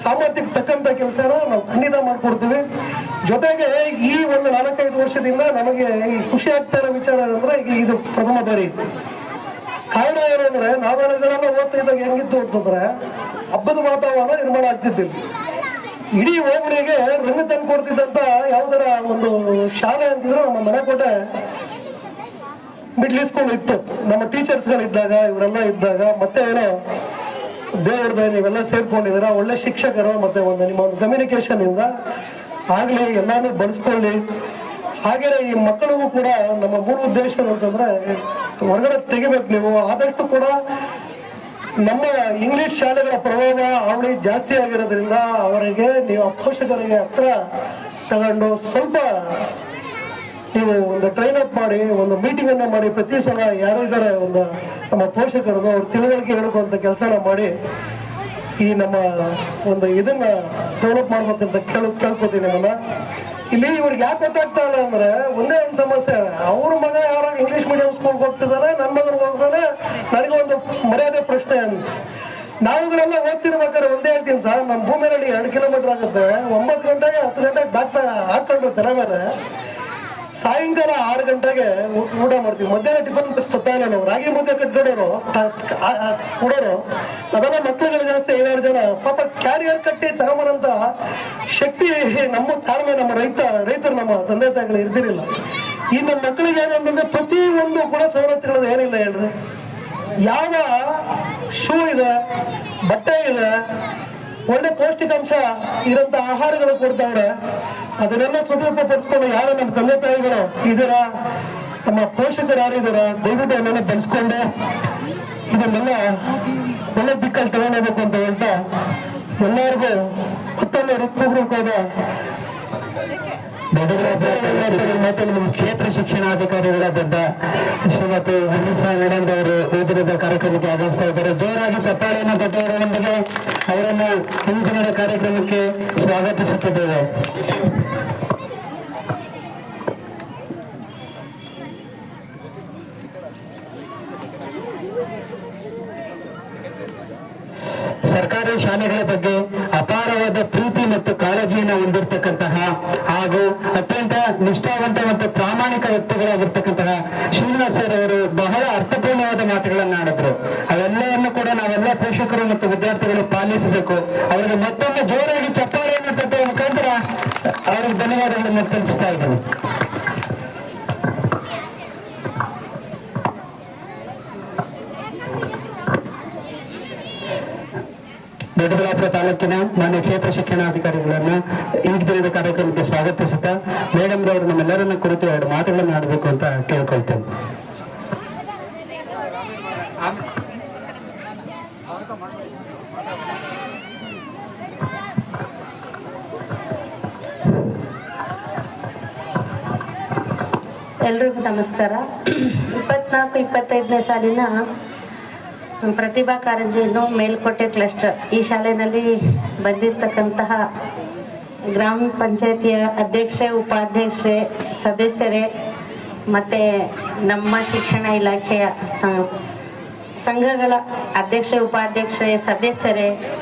ಸಾಮರ್ಥ್ಯಕ್ಕೆ ತಕ್ಕಂತ ಕೆಲಸನ ನಾವು ಖಂಡಿತ ಮಾಡ್ಕೊಡ್ತೀವಿ. ಜೊತೆಗೆ ಈ ಒಂದು 4-5 ವರ್ಷದಿಂದ ನಮಗೆ ಖುಷಿ ಆಗ್ತಾ ಇರೋ ವಿಚಾರ ಏನಂದ್ರೆ ಈಗ ಇದು ಪ್ರಥಮ ಬಾರಿ. ಕಾರಣ ಏನಂದ್ರೆ ನಾವೆಲ್ಲಗಳೆಲ್ಲ ಓದ್ತಾ ಇದ್ದಾಗ ಹೆಂಗಿತ್ತು ಅಂತಂದ್ರೆ ಹಬ್ಬದ ವಾತಾವರಣ ನಿರ್ಮಾಣ ಆಗ್ತಿದ್ದಿಲ್ಲ. ಇಡೀ ಹೋಬಳಿಗೆ ರಂಗ ತಂದು ಕೊಡ್ತಿದ್ದಂತ ಯಾವ್ದಾರ ಒಂದು ಶಾಲೆ ಅಂತಿದ್ರು ನಮ್ಮ ಮನೆಕೋಟೆ ಮಿಡ್ಲ್ ಸ್ಕೂಲ್ ಇತ್ತು. ನಮ್ಮ ಟೀಚರ್ಸ್ಗಳಿದ್ದಾಗ ಇವರೆಲ್ಲ ಇದ್ದಾಗ ಮತ್ತೆ ಏನೋ ದೇವ್ರದ ನೀವೆಲ್ಲ ಸೇರ್ಕೊಂಡಿದ್ದೀರಾ, ಒಳ್ಳೆ ಶಿಕ್ಷಕರು, ಮತ್ತೆ ನಿಮ್ಮ ಒಂದು ಕಮ್ಯುನಿಕೇಶನ್ ಇಂದ ಆಗ್ಲಿ ಎಲ್ಲಾನು ಬಳಸ್ಕೊಳ್ಳಿ. ಹಾಗೇನೆ ಈ ಮಕ್ಕಳಿಗೂ ಕೂಡ ನಮ್ಮ ಮೂಲ ಉದ್ದೇಶ ಅಂತಂದ್ರೆ ಹೊರಗಡೆ ತೆಗಿಬೇಕು. ನೀವು ಆದಷ್ಟು ಕೂಡ ನಮ್ಮ ಇಂಗ್ಲಿಷ್ ಶಾಲೆಗಳ ಪ್ರಭಾವ ಅವಳಿ ಜಾಸ್ತಿ ಆಗಿರೋದ್ರಿಂದ ಅವರಿಗೆ ನೀವು ಪೋಷಕರಿಗೆ ಹತ್ರ ತಗೊಂಡು ಸ್ವಲ್ಪ ನೀವು ಒಂದು ಟ್ರೈನ್ ಅಪ್ ಮಾಡಿ ಒಂದು ಮೀಟಿಂಗ್ ಅನ್ನ ಮಾಡಿ ಪ್ರತಿ ಸಲ ಯಾರು ಇದ್ದಾರೆ ಒಂದು ನಮ್ಮ ಪೋಷಕರದು ಅವ್ರ ತಿಳುವಳಿಕೆ ಹೇಳುವಂತ ಕೆಲಸನ ಮಾಡಿ ಈ ನಮ್ಮ ಒಂದು ಇದನ್ನ ಡೆವಲಪ್ ಮಾಡ್ಬೇಕಂತ ಕೇಳ್ಕೊತೀನಿ ನಿಮ್ಮನ್ನ. ಇಲ್ಲಿ ಇವ್ರಿಗೆ ಯಾಕೆ ಗೊತ್ತಾಗ್ತಾ ಇಲ್ಲ ಅಂದ್ರೆ ಒಂದೇ ಒಂದು ಸಮಸ್ಯೆ, ಅವ್ರ ಮಗ ಯಾರೋ ಇಂಗ್ಲಿಷ್ ಮೀಡಿಯಂ ಸ್ಕೂಲ್ಗೆ ಹೋಗ್ತಿದ್ದಾನೆ, ನನ್ನ ಮಗನಿಗೋಸ್ಕರನೇ ನನಗೆ ಒಂದು ಮರ್ಯಾದೆ ಪ್ರಶ್ನೆ ಅಂತ. ನಾವುಗಳೆಲ್ಲ ಓದ್ತಿರ್ಬೇಕಾದ್ರೆ ಒಂದೇ ಹೇಳ್ತೀನಿ ಸರ್, ನಮ್ಮ ಭೂಮಿಯಲ್ಲಿ 2 ಕಿಲೋಮೀಟರ್ ಆಗುತ್ತೆ, 9 ಗಂಟೆಗೆ 10 ಗಂಟೆಗೆ ಬ್ಯಾಗ್ ಹಾಕೊಂಡ್ರೆ ತಲೆ ಮೇಲೆ ಸಾಯಂಕಾಲ 6 ಗಂಟೆಗೆ ಊಟ ಮಾಡ್ತೀವಿ. ಮಧ್ಯಾಹ್ನ ಟಿಫನ್ ತತ್ತಾಯಿಲ್ಲ, ನಾವು ರಾಗಿ ಮುದ್ದೆ ಕಟ್ಕೊಡೋರು ಕೊಡೋರು ನಾವೆಲ್ಲ ಮಕ್ಳುಗಳು ಜಾಸ್ತಿ 5-6 ಜನ ಪಾಪ ಕ್ಯಾರಿಯರ್ ಕಟ್ಟಿ ತಗೊಂಬರಂತ ಶಕ್ತಿ ನಮ್ಮ ತಾಳ್ಮೆ ನಮ್ಮ ರೈತರು ನಮ್ಮ ತಂದೆ ತಾಯಿಗಳು ಇರ್ದಿರಿಲ್ಲ. ಈ ನಮ್ಮ ಮಕ್ಕಳಿಗೆ ಏನಂತಂದ್ರೆ ಪ್ರತಿ ಒಂದು ಕೂಡ ಸವಲತ್ತುಗಳದ್ದು ಏನಿಲ್ಲ ಹೇಳ್ರಿ. ಯಾವ ಶೂ ಇದೆ, ಬಟ್ಟೆ ಇದೆ, ಒಳ್ಳೆ ಪೌಷ್ಟಿಕಾಂಶ ಇರೋಂಥ ಆಹಾರಗಳು ಕೊಡ್ತಾವ್ರೆ. ಅದನ್ನೆಲ್ಲ ಸದುಪಯೋಗ ಪಡಿಸ್ಕೊಂಡು ಯಾರು ನಮ್ಮ ತಂದೆ ತಾಯಿಗಳು ಇದರ ನಮ್ಮ ಪೋಷಕರು ಯಾರಿದಾರ ದಯವಿಟ್ಟು ಅವನ್ನೆಲ್ಲ ಬೆಳೆಸ್ಕೊಂಡು ಇದನ್ನೆಲ್ಲ ಒಳ್ಳೆ ದಿಕ್ಕಲ್ಲಿ ತಗೊಂಡೋಗ್ಬೇಕು ಅಂತ ಹೇಳ್ತಾ ಎಲ್ಲರಿಗೂ ಮತ್ತೊಂದು ಹೃತ್ಪೂರ್ವಕವಾದ ಮತ್ತೆ ನಮ್ಮ ಕ್ಷೇತ್ರ ಶಿಕ್ಷಣಾಧಿಕಾರಿಗಳಾದ ಶ್ರೀಮತಿ ಅನಿಸಾ ಮೇಡಮ್ ಅವರು ಈ ಕಾರ್ಯಕ್ರಮಕ್ಕೆ ಆಗಮಿಸ್ತಾ ಇದ್ದಾರೆ. ಜೋರಾಗಿ ಚಪ್ಪಾಳೆಯನ್ನು ತಟ್ಟುವುದರೊಂದಿಗೆ ಅವರನ್ನು ಈ ದಿನದ ಕಾರ್ಯಕ್ರಮಕ್ಕೆ ಸ್ವಾಗತಿಸುತ್ತಿದ್ದೇವೆ. ಸರ್ಕಾರಿ ಶಾಲೆಗಳ ಬಗ್ಗೆ ಅಪಾರವಾದ ಪ್ರೀತಿ ಮತ್ತು ಕಾಳಜಿಯನ್ನು ಹೊಂದಿರತಕ್ಕಂತಹ ಹಾಗೂ ಅತ್ಯಂತ ನಿಷ್ಠಾವಂತ ಮತ್ತು ಪ್ರಾಮಾಣಿಕ ವ್ಯಕ್ತಿಗಳಾಗಿರ್ತಕ್ಕಂತಹ ಶ್ರೀನಿವಾಸ್ ಸರ್ ಅವರು ಬಹಳ ಅರ್ಥಪೂರ್ಣವಾದ ಮಾತುಗಳನ್ನು ಆಡಿದ್ರು. ಅವೆಲ್ಲವನ್ನು ಕೂಡ ನಾವೆಲ್ಲ ಪೋಷಕರು ಮತ್ತು ವಿದ್ಯಾರ್ಥಿಗಳು ಪಾಲಿಸಬೇಕು. ಅವರಿಗೆ ಮತ್ತೊಮ್ಮೆ ಜೋರಾಗಿ ಚಪ್ಪಾಳೆಯನ್ನು ತಟ್ಟುವ ಮುಖಾಂತರ ಅವರಿಗೆ ಧನ್ಯವಾದಗಳನ್ನು ತಲುಪಿಸ್ತಾ ಇದ್ದೇನೆ. ದೊಡ್ಡಬಳ್ಳಾಪುರ ತಾಲೂಕಿನ ಮಾನ್ಯ ಕ್ಷೇತ್ರ ಶಿಕ್ಷಣಾಧಿಕಾರಿಗಳನ್ನ ಈ ದಿನದ ಕಾರ್ಯಕ್ರಮಕ್ಕೆ ಸ್ವಾಗತಿಸುತ್ತಾ ಮೇಡಮ್ ರವರು ನಮ್ಮೆಲ್ಲರನ್ನ ಕುರಿತು 2 ಮಾತುಗಳನ್ನು ಆಡಬೇಕು ಅಂತ ಕೇಳ್ಕೊಳ್ತೇನೆ. ಎಲ್ರಿಗೂ ನಮಸ್ಕಾರ. 24-25ನೇ ಸಾಲಿನ ಪ್ರತಿಭಾ ಕಾರಂಜಿಯನ್ನು ಮೇಲ್ಕೋಟೆ ಕ್ಲಸ್ಟರ್ ಈ ಶಾಲೆಯಲ್ಲಿ ಬಂದಿರತಕ್ಕಂತಹ ಗ್ರಾಮ ಪಂಚಾಯತಿಯ ಅಧ್ಯಕ್ಷೆ, ಉಪಾಧ್ಯಕ್ಷೆ, ಸದಸ್ಯರೇ ಮತ್ತು ನಮ್ಮ ಶಿಕ್ಷಣ ಇಲಾಖೆಯ ಸಂಘಗಳ ಅಧ್ಯಕ್ಷೆ, ಉಪಾಧ್ಯಕ್ಷೆ, ಸದಸ್ಯರೇ,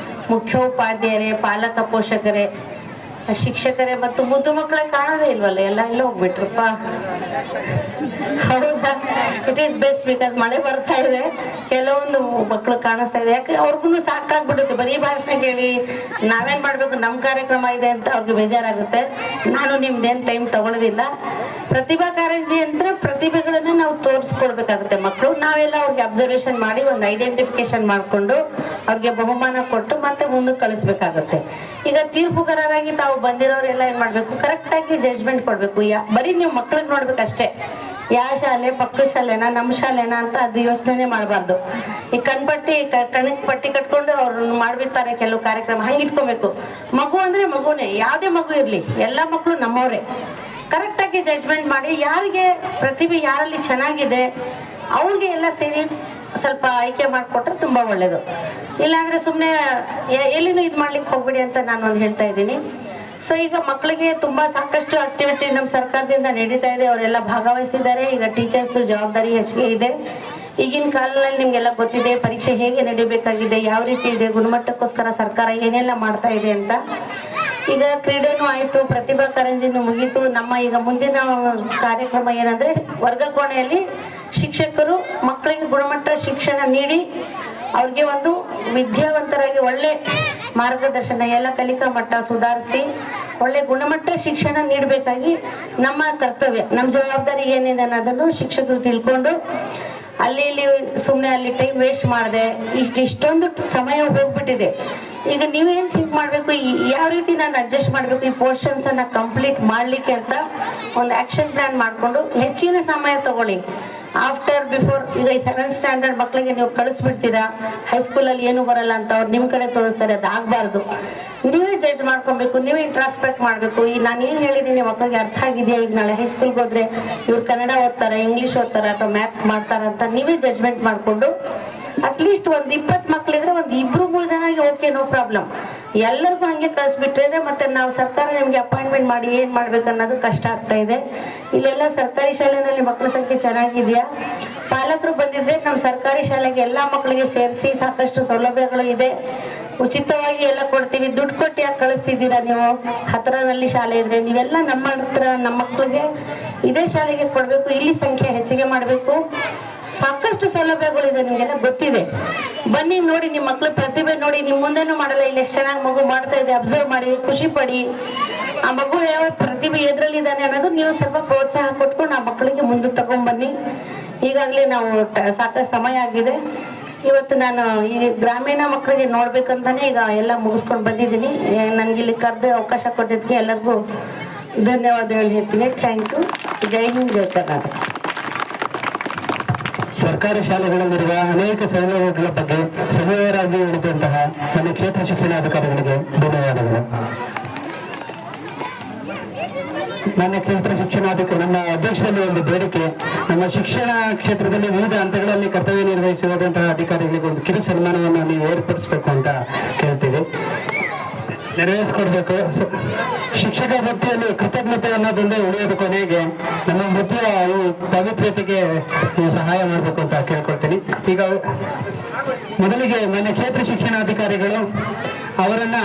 ಮುಖ್ಯೋಪಾಧ್ಯಾಯರೇ, ಪಾಲಕ ಪೋಷಕರೇ, ಶಿಕ್ಷಕರೇ ಮತ್ತು ಮುದ್ದು ಮಕ್ಕಳೇ ಕಾಣೋದೇ ಇಲ್ವಲ್ಲ, ಎಲ್ಲ ಹೋಗ್ಬಿಟ್ರಪ್ಪ. ಹೌದಾ? ಇಟ್ ಈಸ್ ಬೆಸ್ಟ್ ಬಿಕಾಸ್ ಮಳೆ ಬರ್ತಾ ಇದೆ, ಕೆಲವೊಂದು ಮಕ್ಕಳು ಕಾಣಿಸ್ತಾ ಇದೆ. ಯಾಕೆ ಅವ್ರಿಗೂ ಸಾಕಾಗ್ಬಿಡುತ್ತೆ ಬರೀ ಭಾಷಣ ಕೇಳಿ. ನಾವೇನ್ ಮಾಡ್ಬೇಕು, ನಮ್ಮ ಕಾರ್ಯಕ್ರಮ ಇದೆ ಅಂತ ಅವ್ರಿಗೆ ಬೇಜಾರಾಗುತ್ತೆ. ನಾನು ನಿಮ್ದೇನು ಟೈಮ್ ತಗೊಳ್ಳೋದಿಲ್ಲ. ಪ್ರತಿಭಾ ಕಾರಂಜಿ ಅಂದ್ರೆ ಪ್ರತಿಭೆಗಳನ್ನ ನಾವು ತೋರಿಸ್ಕೊಡ್ಬೇಕಾಗುತ್ತೆ ಮಕ್ಕಳು. ನಾವೆಲ್ಲ ಅವ್ರಿಗೆ ಅಬ್ಸರ್ವೇಷನ್ ಮಾಡಿ ಒಂದು ಐಡೆಂಟಿಫಿಕೇಶನ್ ಮಾಡಿಕೊಂಡು ಅವ್ರಿಗೆ ಬಹುಮಾನ ಕೊಟ್ಟು ಮತ್ತೆ ಮುಂದಕ್ಕೆ ಕಳಿಸ್ಬೇಕಾಗುತ್ತೆ. ಈಗ ತೀರ್ಪುಗಾರರಾಗಿ ತಾವು ಬಂದಿರೋರೆಲ್ಲ ಏನ್ ಮಾಡ್ಬೇಕು, ಕರೆಕ್ಟ್ ಆಗಿ ಜಡ್ಜ್ಮೆಂಟ್ ಕೊಡ್ಬೇಕು. ಬರೀ ನೀವು ಮಕ್ಳಿಗೆ ನೋಡ್ಬೇಕಷ್ಟೇ, ಯಾವ ಶಾಲೆ, ಪಕ್ಕದ ಶಾಲೆನಾ, ನಮ್ಮ ಶಾಲೆನಾ ಅಂತ ಅದು ಯೋಚನೆ ಮಾಡಬಾರ್ದು. ಈ ಕಣ್ಣಿಗೆ ಪಟ್ಟಿ ಕಟ್ಕೊಂಡು ಅವ್ರನ್ನ ಮಾಡ್ಬಿಡ್ತಾರೆ ಕೆಲವು ಕಾರ್ಯಕ್ರಮ, ಹಂಗೆ ಇಟ್ಕೋಬೇಕು. ಮಗು ಅಂದ್ರೆ ಮಗುನೇ, ಯಾವುದೇ ಮಗು ಇರ್ಲಿ, ಎಲ್ಲ ಮಕ್ಕಳು ನಮ್ಮವ್ರೆ. ಕರೆಕ್ಟ್ ಆಗಿ ಜಡ್ಜ್ಮೆಂಟ್ ಮಾಡಿ ಯಾರಿಗೆ ಪ್ರತಿಭೆ ಯಾರಲ್ಲಿ ಚೆನ್ನಾಗಿದೆ ಅವ್ರಿಗೆ ಎಲ್ಲ ಸೇರಿ ಸ್ವಲ್ಪ ಆಯ್ಕೆ ಮಾಡಿಕೊಟ್ರೆ ತುಂಬಾ ಒಳ್ಳೇದು. ಇಲ್ಲಾಂದ್ರೆ ಸುಮ್ಮನೆ ಎಲ್ಲಿನೂ ಇದು ಮಾಡ್ಲಿಕ್ಕೆ ಹೋಗ್ಬಿಡಿ ಅಂತ ನಾನು ಒಂದು ಹೇಳ್ತಾ ಇದ್ದೀನಿ. ಸೊ ಈಗ ಮಕ್ಕಳಿಗೆ ತುಂಬಾ ಸಾಕಷ್ಟು ಆಕ್ಟಿವಿಟಿ ನಮ್ಮ ಸರ್ಕಾರದಿಂದ ನಡೀತಾ ಇದೆ, ಅವರೆಲ್ಲ ಭಾಗವಹಿಸಿದ್ದಾರೆ. ಈಗ ಟೀಚರ್ಸ್ದು ಜವಾಬ್ದಾರಿ ಹೆಚ್ಚಿಗೆ ಇದೆ. ಈಗಿನ ಕಾಲದಲ್ಲಿ ನಿಮ್ಗೆಲ್ಲ ಗೊತ್ತಿದೆ ಪರೀಕ್ಷೆ ಹೇಗೆ ನಡಿಬೇಕಾಗಿದೆ, ಯಾವ ರೀತಿ ಇದೆ, ಗುಣಮಟ್ಟಕ್ಕೋಸ್ಕರ ಸರ್ಕಾರ ಏನೆಲ್ಲ ಮಾಡ್ತಾ ಇದೆ ಅಂತ. ಈಗ ಕ್ರೀಡೆನೂ ಆಯ್ತು, ಪ್ರತಿಭಾ ಕಾರಂಜಿನೂ ಮುಗೀತು. ನಮ್ಮ ಈಗ ಮುಂದಿನ ಕಾರ್ಯಕ್ರಮ ಏನಂದ್ರೆ ವರ್ಗಕೋಣೆಯಲ್ಲಿ ಶಿಕ್ಷಕರು ಮಕ್ಕಳಿಗೆ ಗುಣಮಟ್ಟ ಶಿಕ್ಷಣ ನೀಡಿ ಅವ್ರಿಗೆ ಒಂದು ವಿದ್ಯಾವಂತರಾಗಿ ಒಳ್ಳೆ ಮಾರ್ಗದರ್ಶನ, ಎಲ್ಲ ಕಲಿಕಾ ಮಟ್ಟ ಸುಧಾರಿಸಿ ಒಳ್ಳೆ ಗುಣಮಟ್ಟ ಶಿಕ್ಷಣ ನೀಡಬೇಕಾಗಿ ನಮ್ಮ ಕರ್ತವ್ಯ, ನಮ್ಮ ಜವಾಬ್ದಾರಿ ಏನಿದೆ ಅನ್ನೋದನ್ನು ಶಿಕ್ಷಕರು ತಿಳ್ಕೊಂಡು ಅಲ್ಲಿ ಇಲ್ಲಿ ಸುಮ್ಮನೆ ಅಲ್ಲಿ ಟೈಮ್ ವೇಸ್ಟ್ ಮಾಡಿದೆ. ಈಗ ಇಷ್ಟೊಂದು ಸಮಯ ಹೋಗ್ಬಿಟ್ಟಿದೆ. ಈಗ ನೀವೇನು ಥಿಂಕ್ ಮಾಡಬೇಕು, ಯಾವ ರೀತಿ ನಾನು ಅಡ್ಜಸ್ಟ್ ಮಾಡಬೇಕು ಈ ಪೋರ್ಷನ್ಸ್ ಅನ್ನ ಕಂಪ್ಲೀಟ್ ಮಾಡಲಿಕ್ಕೆ ಅಂತ ಒಂದು ಆಕ್ಷನ್ ಪ್ಲಾನ್ ಮಾಡಿಕೊಂಡು ಹೆಚ್ಚಿನ ಸಮಯ ತಗೊಳ್ಳಿ. ಬಿಫೋರ್ ಈಗ ಈ 7th ಸ್ಟ್ಯಾಂಡರ್ಡ್ ಮಕ್ಕಳಿಗೆ ನೀವು ಕಳಿಸ್ಬಿಡ್ತೀರಾ, ಹೈಸ್ಕೂಲಲ್ಲಿ ಏನು ಬರಲ್ಲ ಅಂತ ಅವ್ರು ನಿಮ್ಮ ಕಡೆ ತೋರಿಸ್ತಾರೆ. ಅದು ಆಗಬಾರ್ದು. ನೀವೇ ಜಡ್ಜ್ ಮಾಡ್ಕೊಬೇಕು, ನೀವೇ ಇಂಟ್ರಾಸ್ಪೆಕ್ಟ್ ಮಾಡಬೇಕು. ಈ ನಾನು ಏನು ಹೇಳಿದ್ದೀನಿ ಮಕ್ಕಳಿಗೆ ಅರ್ಥ ಆಗಿದೆಯಾ, ಈಗ ನಾಳೆ ಹೈಸ್ಕೂಲ್ಗೆ ಹೋದ್ರೆ ಇವ್ರು ಕನ್ನಡ ಓದ್ತಾರೆ, ಇಂಗ್ಲೀಷ್ ಓದ್ತಾರೆ ಅಥವಾ ಮ್ಯಾಥ್ಸ್ ಮಾಡ್ತಾರೆ ಅಂತ ನೀವೇ ಜಡ್ಜ್ಮೆಂಟ್ ಮಾಡಿಕೊಂಡು ಅಟ್ಲೀಸ್ಟ್ ಒಂದು 20 ಮಕ್ಕಳಿದ್ರೆ ಒಂದು 2-3 ಜನಕ್ಕೆ ಓಕೆ, ನೋ ಪ್ರಾಬ್ಲಮ್. ಎಲ್ಲರಿಗೂ ಹಂಗೆ ಕಳಿಸ್ಬಿಟ್ರೆ ಮತ್ತೆ ನಾವು ಸರ್ಕಾರ ನಿಮಗೆ ಅಪಾಯಿಂಟ್ಮೆಂಟ್ ಮಾಡಿ ಏನು ಮಾಡ್ಬೇಕು ಅನ್ನೋದು ಕಷ್ಟ ಆಗ್ತಾ ಇದೆ. ಇಲ್ಲೆಲ್ಲ ಸರ್ಕಾರಿ ಶಾಲೆಯಲ್ಲಿ ಮಕ್ಕಳ ಸಂಖ್ಯೆ ಚೆನ್ನಾಗಿದೆಯಾ? ಪಾಲಕರು ಬಂದಿದ್ರೆ ನಮ್ಮ ಸರ್ಕಾರಿ ಶಾಲೆಗೆ ಎಲ್ಲ ಮಕ್ಕಳಿಗೆ ಸೇರಿಸಿ ಸಾಕಷ್ಟು ಸೌಲಭ್ಯಗಳು ಇದೆ, ಉಚಿತವಾಗಿ ಎಲ್ಲ ಕೊಡ್ತೀವಿ. ದುಡ್ಡು ಕೊಟ್ಟು ಯಾಕೆ ಕಳಿಸ್ತಿದ್ದೀರಾ ನೀವು? ಹತ್ತಿರದಲ್ಲಿ ಶಾಲೆ ಇದ್ರೆ ನೀವೆಲ್ಲ ನಮ್ಮ ಹತ್ರ ನಮ್ಮ ಮಕ್ಕಳಿಗೆ ಇದೇ ಶಾಲೆಗೆ ಕೊಡಬೇಕು, ಇಲ್ಲಿ ಸಂಖ್ಯೆ ಹೆಚ್ಚಿಗೆ ಮಾಡಬೇಕು. ಸಾಕಷ್ಟು ಸೌಲಭ್ಯಗಳಿದೆ, ನಿಮಗೆಲ್ಲ ಗೊತ್ತಿದೆ. ಬನ್ನಿ ನೋಡಿ, ನಿಮ್ಮ ಮಕ್ಕಳ ಪ್ರತಿಭೆ ನೋಡಿ. ನಿಮ್ಮ ಮುಂದೆನೂ ಮಾಡಲ್ಲ, ಇಲ್ಲಿ ಎಷ್ಟು ಚೆನ್ನಾಗಿ ಮಗು ಮಾಡ್ತಾ ಇದೆ, ಅಬ್ಸರ್ವ್ ಮಾಡಿ, ಖುಷಿ ಪಡಿ. ಆ ಮಗು ಯಾವ ಪ್ರತಿಭೆ ಎದ್ರಲ್ಲಿದ್ದಾನೆ ಅನ್ನೋದು ನೀವು ಸ್ವಲ್ಪ ಪ್ರೋತ್ಸಾಹ ಕೊಟ್ಕೊಂಡು ಆ ಮಕ್ಕಳಿಗೆ ಮುಂದಕ್ಕೆ ತಗೊಂಡ್ಬನ್ನಿ. ಈಗಾಗಲೇ ನಾವು ಸಾಕಷ್ಟು ಸಮಯ ಆಗಿದೆ. ಇವತ್ತು ನಾನು ಈ ಗ್ರಾಮೀಣ ಮಕ್ಕಳಿಗೆ ನೋಡ್ಬೇಕಂತಾನೆ ಈಗ ಎಲ್ಲ ಮುಗಿಸ್ಕೊಂಡು ಬಂದಿದ್ದೀನಿ. ನನಗೆ ಇಲ್ಲಿ ಕರೆದು ಅವಕಾಶ ಕೊಟ್ಟಿದ್ದಕ್ಕೆ ಎಲ್ಲರಿಗೂ ಧನ್ಯವಾದಗಳು ಹೇಳ್ತೀನಿ. Thank you. ಜೈ ಹಿಂದ್, ಜೈ ಕರ್ನಾಟಕ. ಸರ್ಕಾರಿ ಶಾಲೆಗಳಲ್ಲಿರುವ ಅನೇಕ ಸೌಲಭ್ಯಗಳ ಬಗ್ಗೆ ಸವಿವರವಾಗಿ ಹೇಳಿದಂತಹ ನನ್ನ ಕ್ಷೇತ್ರ ಶಿಕ್ಷಣಾಧಿಕಾರಿಗಳಿಗೆ ಧನ್ಯವಾದಗಳು. ನನ್ನ ಕ್ಷೇತ್ರ ಶಿಕ್ಷಣಾಧಿಕಾರಿ ನಮ್ಮ ಅಧ್ಯಕ್ಷರಲ್ಲಿ ಒಂದು ಬೇಡಿಕೆ, ನಮ್ಮ ಶಿಕ್ಷಣ ಕ್ಷೇತ್ರದಲ್ಲಿ ವಿವಿಧ ಹಂತಗಳಲ್ಲಿ ಕರ್ತವ್ಯ ನಿರ್ವಹಿಸಿರುವಂತಹ ಅಧಿಕಾರಿಗಳಿಗೆ ಒಂದು ಕಿರು ಸನ್ಮಾನವನ್ನು ನೀವು ಏರ್ಪಡಿಸಬೇಕು ಅಂತ ಕೇಳ್ತೀವಿ, ನೆರವೇರಿಸಿಕೊಡ್ಬೇಕು. ಶಿಕ್ಷಕ ವೃತ್ತಿಯಲ್ಲಿ ಕೃತಜ್ಞತೆ ಅನ್ನೋದೊಂದೇ ಉಳಿಯೋದು. ಕೊನೆಗೆ ನಮ್ಮ ವೃತ್ತಿಯ ಈ ಪವಿತ್ರತೆಗೆ ನೀವು ಸಹಾಯ ಮಾಡಬೇಕು ಅಂತ ಕೇಳ್ಕೊಳ್ತೀನಿ. ಈಗ ಮೊದಲಿಗೆ ನನ್ನ ಕ್ಷೇತ್ರ ಶಿಕ್ಷಣಾಧಿಕಾರಿಗಳು ಅವರನ್ನ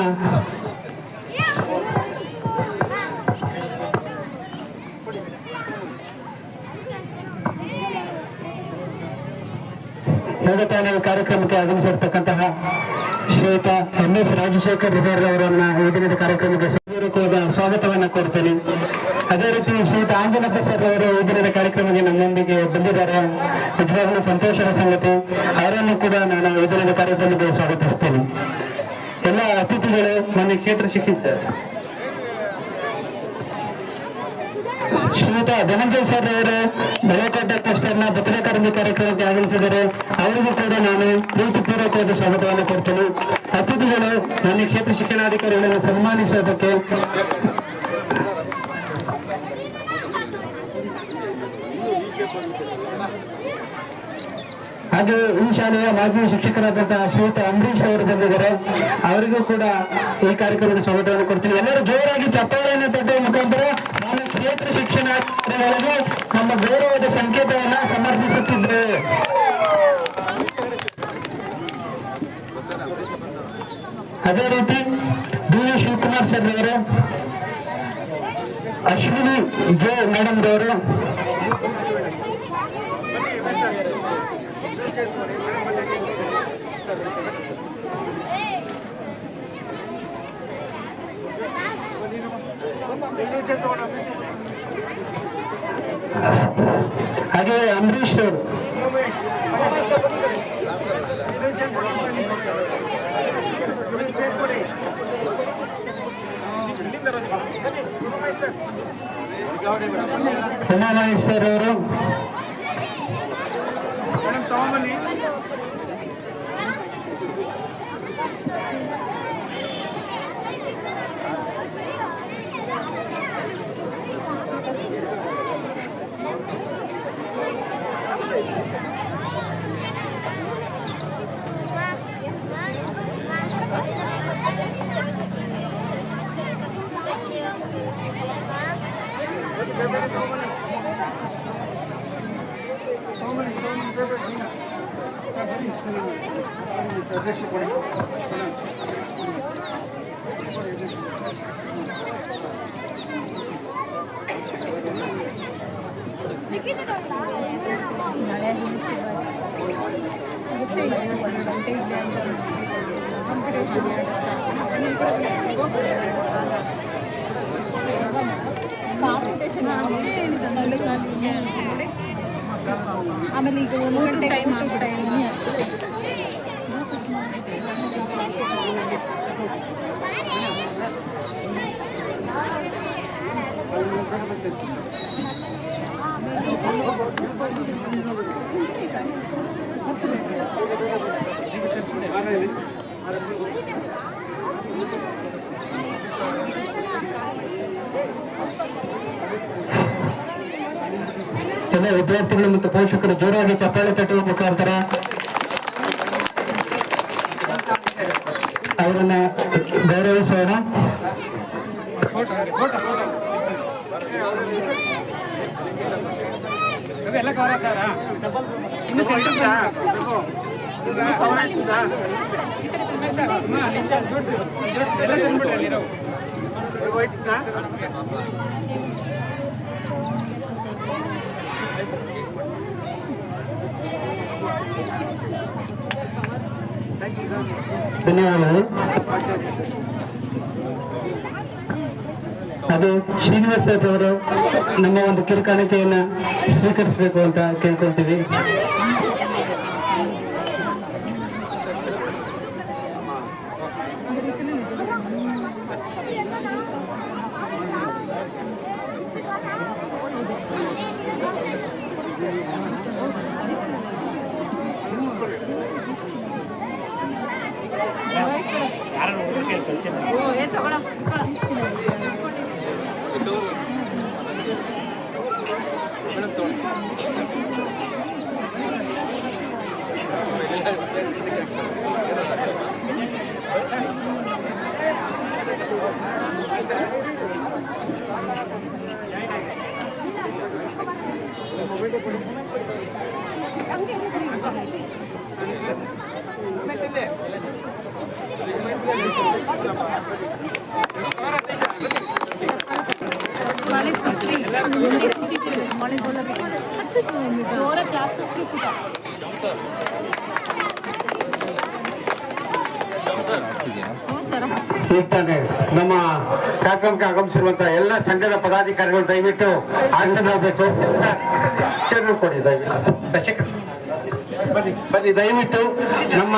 ಯೋಗತಾನ ಕಾರ್ಯಕ್ರಮಕ್ಕೆ ಆಗಮಿಸಿರ್ತಕ್ಕಂತಹ ಶ್ರೀಯುತ MS ರಾಜಶೇಖರ್ ರಿಸರ್ವ್ ಅವರನ್ನ ಈ ದಿನದ ಕಾರ್ಯಕ್ರಮಕ್ಕೆ ಹೃತ್ಪೂರ್ವಕವಾದ ಸ್ವಾಗತವನ್ನ ಕೊಡ್ತೇನೆ. ಅದೇ ರೀತಿ ಶ್ರೀಯುತ ಆಂಜನಪ್ಪ ಸರ್ ಅವರು ಈ ದಿನದ ಕಾರ್ಯಕ್ರಮಕ್ಕೆ ನಮ್ಮೊಂದಿಗೆ ಬಂದಿದ್ದಾರೆ. ನಿಜವಾಗಲೂ ಸಂತೋಷದ ಸಂಗತಿ. ಅವರನ್ನು ಕೂಡ ನಾನು ಈ ದಿನದ ಕಾರ್ಯಕ್ರಮಕ್ಕೆ ಸ್ವಾಗತಿಸ್ತೇನೆ. ಎಲ್ಲ ಅತಿಥಿಗಳು ನನ್ನ ಕ್ಷೇತ್ರ ಶ್ರೀಯುತ ಧನಂಜಯ್ ಸರ್ ಅವರು ಬೆಳೆಕೋಟೆ ಕ್ಲಸ್ಟರ್ನ ಪತ್ರಕಾರಿಣಿ ಕಾರ್ಯಕ್ರಮಕ್ಕೆ ಆಗಮಿಸಿದರೆ ಅವರಿಗೂ ಕೂಡ ನಾನು ಪ್ರೀತಿಪೂರ್ವಕವಾದ ಸ್ವಾಗತವನ್ನು ಕೊಡ್ತೇನೆ. ಅತಿಥಿಗಳು ನನ್ನ ಕ್ಷೇತ್ರ ಶಿಕ್ಷಣಾಧಿಕಾರಿಗಳನ್ನು ಸನ್ಮಾನಿಸೋದಕ್ಕೆ ಹಾಗೆ ಈ ಶಾಲೆಯ ಮಾಜಿ ಶಿಕ್ಷಕರಾದಂತಹ ಶ್ರೀಯುತ ಅಂಬರೀಶ್ ಅವರು ಬಂದಿದ್ದಾರೆ. ಅವರಿಗೂ ಕೂಡ ಈ ಕಾರ್ಯಕ್ರಮದ ಸ್ವಾಗತವನ್ನು ಕೊಡ್ತೀನಿ. ಎಲ್ಲರೂ ಜೋರಾಗಿ ಚಪ್ಪಾಳೆಯನ್ನು ತಟ್ಟುವ ಮುಖಾಂತರ ನಾನು ಕ್ಷೇತ್ರ ಶಿಕ್ಷಣಾಧಿಕಾರಿಗಳಿಗೆ ನಮ್ಮ ಗೌರವದ ಸಂಕೇತವನ್ನ ಸಮರ್ಪಿಸುತ್ತಿದ್ದೇವೆ. ಅದೇ ರೀತಿ ಡಿ ಶಿವಕುಮಾರ್ ಸರ್ ಅವರು, ಅಶ್ವಿನಿ ಜೆ ಮೇಡಮ್ ರವರು, ಹಾಗೆ ಅಂಬರೀಶ್ ಅವರು, ಉಮಾಮಹೇಶ್ ಸರ್ ಅವರು, ಆಮೇಲೆ ಈಗ 1 ಗಂಟೆ ಟೈಮ್ ಆಗ್ಬಿಟ್ಟೆ. ಎಲ್ಲ ವಿದ್ಯಾರ್ಥಿಗಳು ಮತ್ತು ಪೋಷಕರು ಜೋರಾಗಿ ಚಪ್ಪಾಳೆ ತಟ್ಟುವ ಮುಖಾಂತರ ಅವರನ್ನ ಗೌರವಿಸೋಣ. ಧನ್ಯವಾದಗಳು. ಅದು ಶ್ರೀನಿವಾಸ್ ಅವರು ನಮ್ಮ ಒಂದು ಕಿರುಕಾಣಿಕೆಯನ್ನ ಸ್ವೀಕರಿಸಬೇಕು ಅಂತ ಕೇಳ್ಕೊಳ್ತೀವಿ. ಈಗ ತಾನೆ ನಮ್ಮ ಕಾರ್ಯಕ್ರಮಕ್ಕೆ ಆಗಮಿಸಿರುವಂತಹ ಎಲ್ಲ ಸಂಘದ ಪದಾಧಿಕಾರಿಗಳು ದಯವಿಟ್ಟು ಆಸನ ಹೋಗ್ಬೇಕು. ಚೇರ್ ಕೊಡಿ ದಯವಿಟ್ಟು. ಬನ್ನಿ ದಯವಿಟ್ಟು ನಮ್ಮ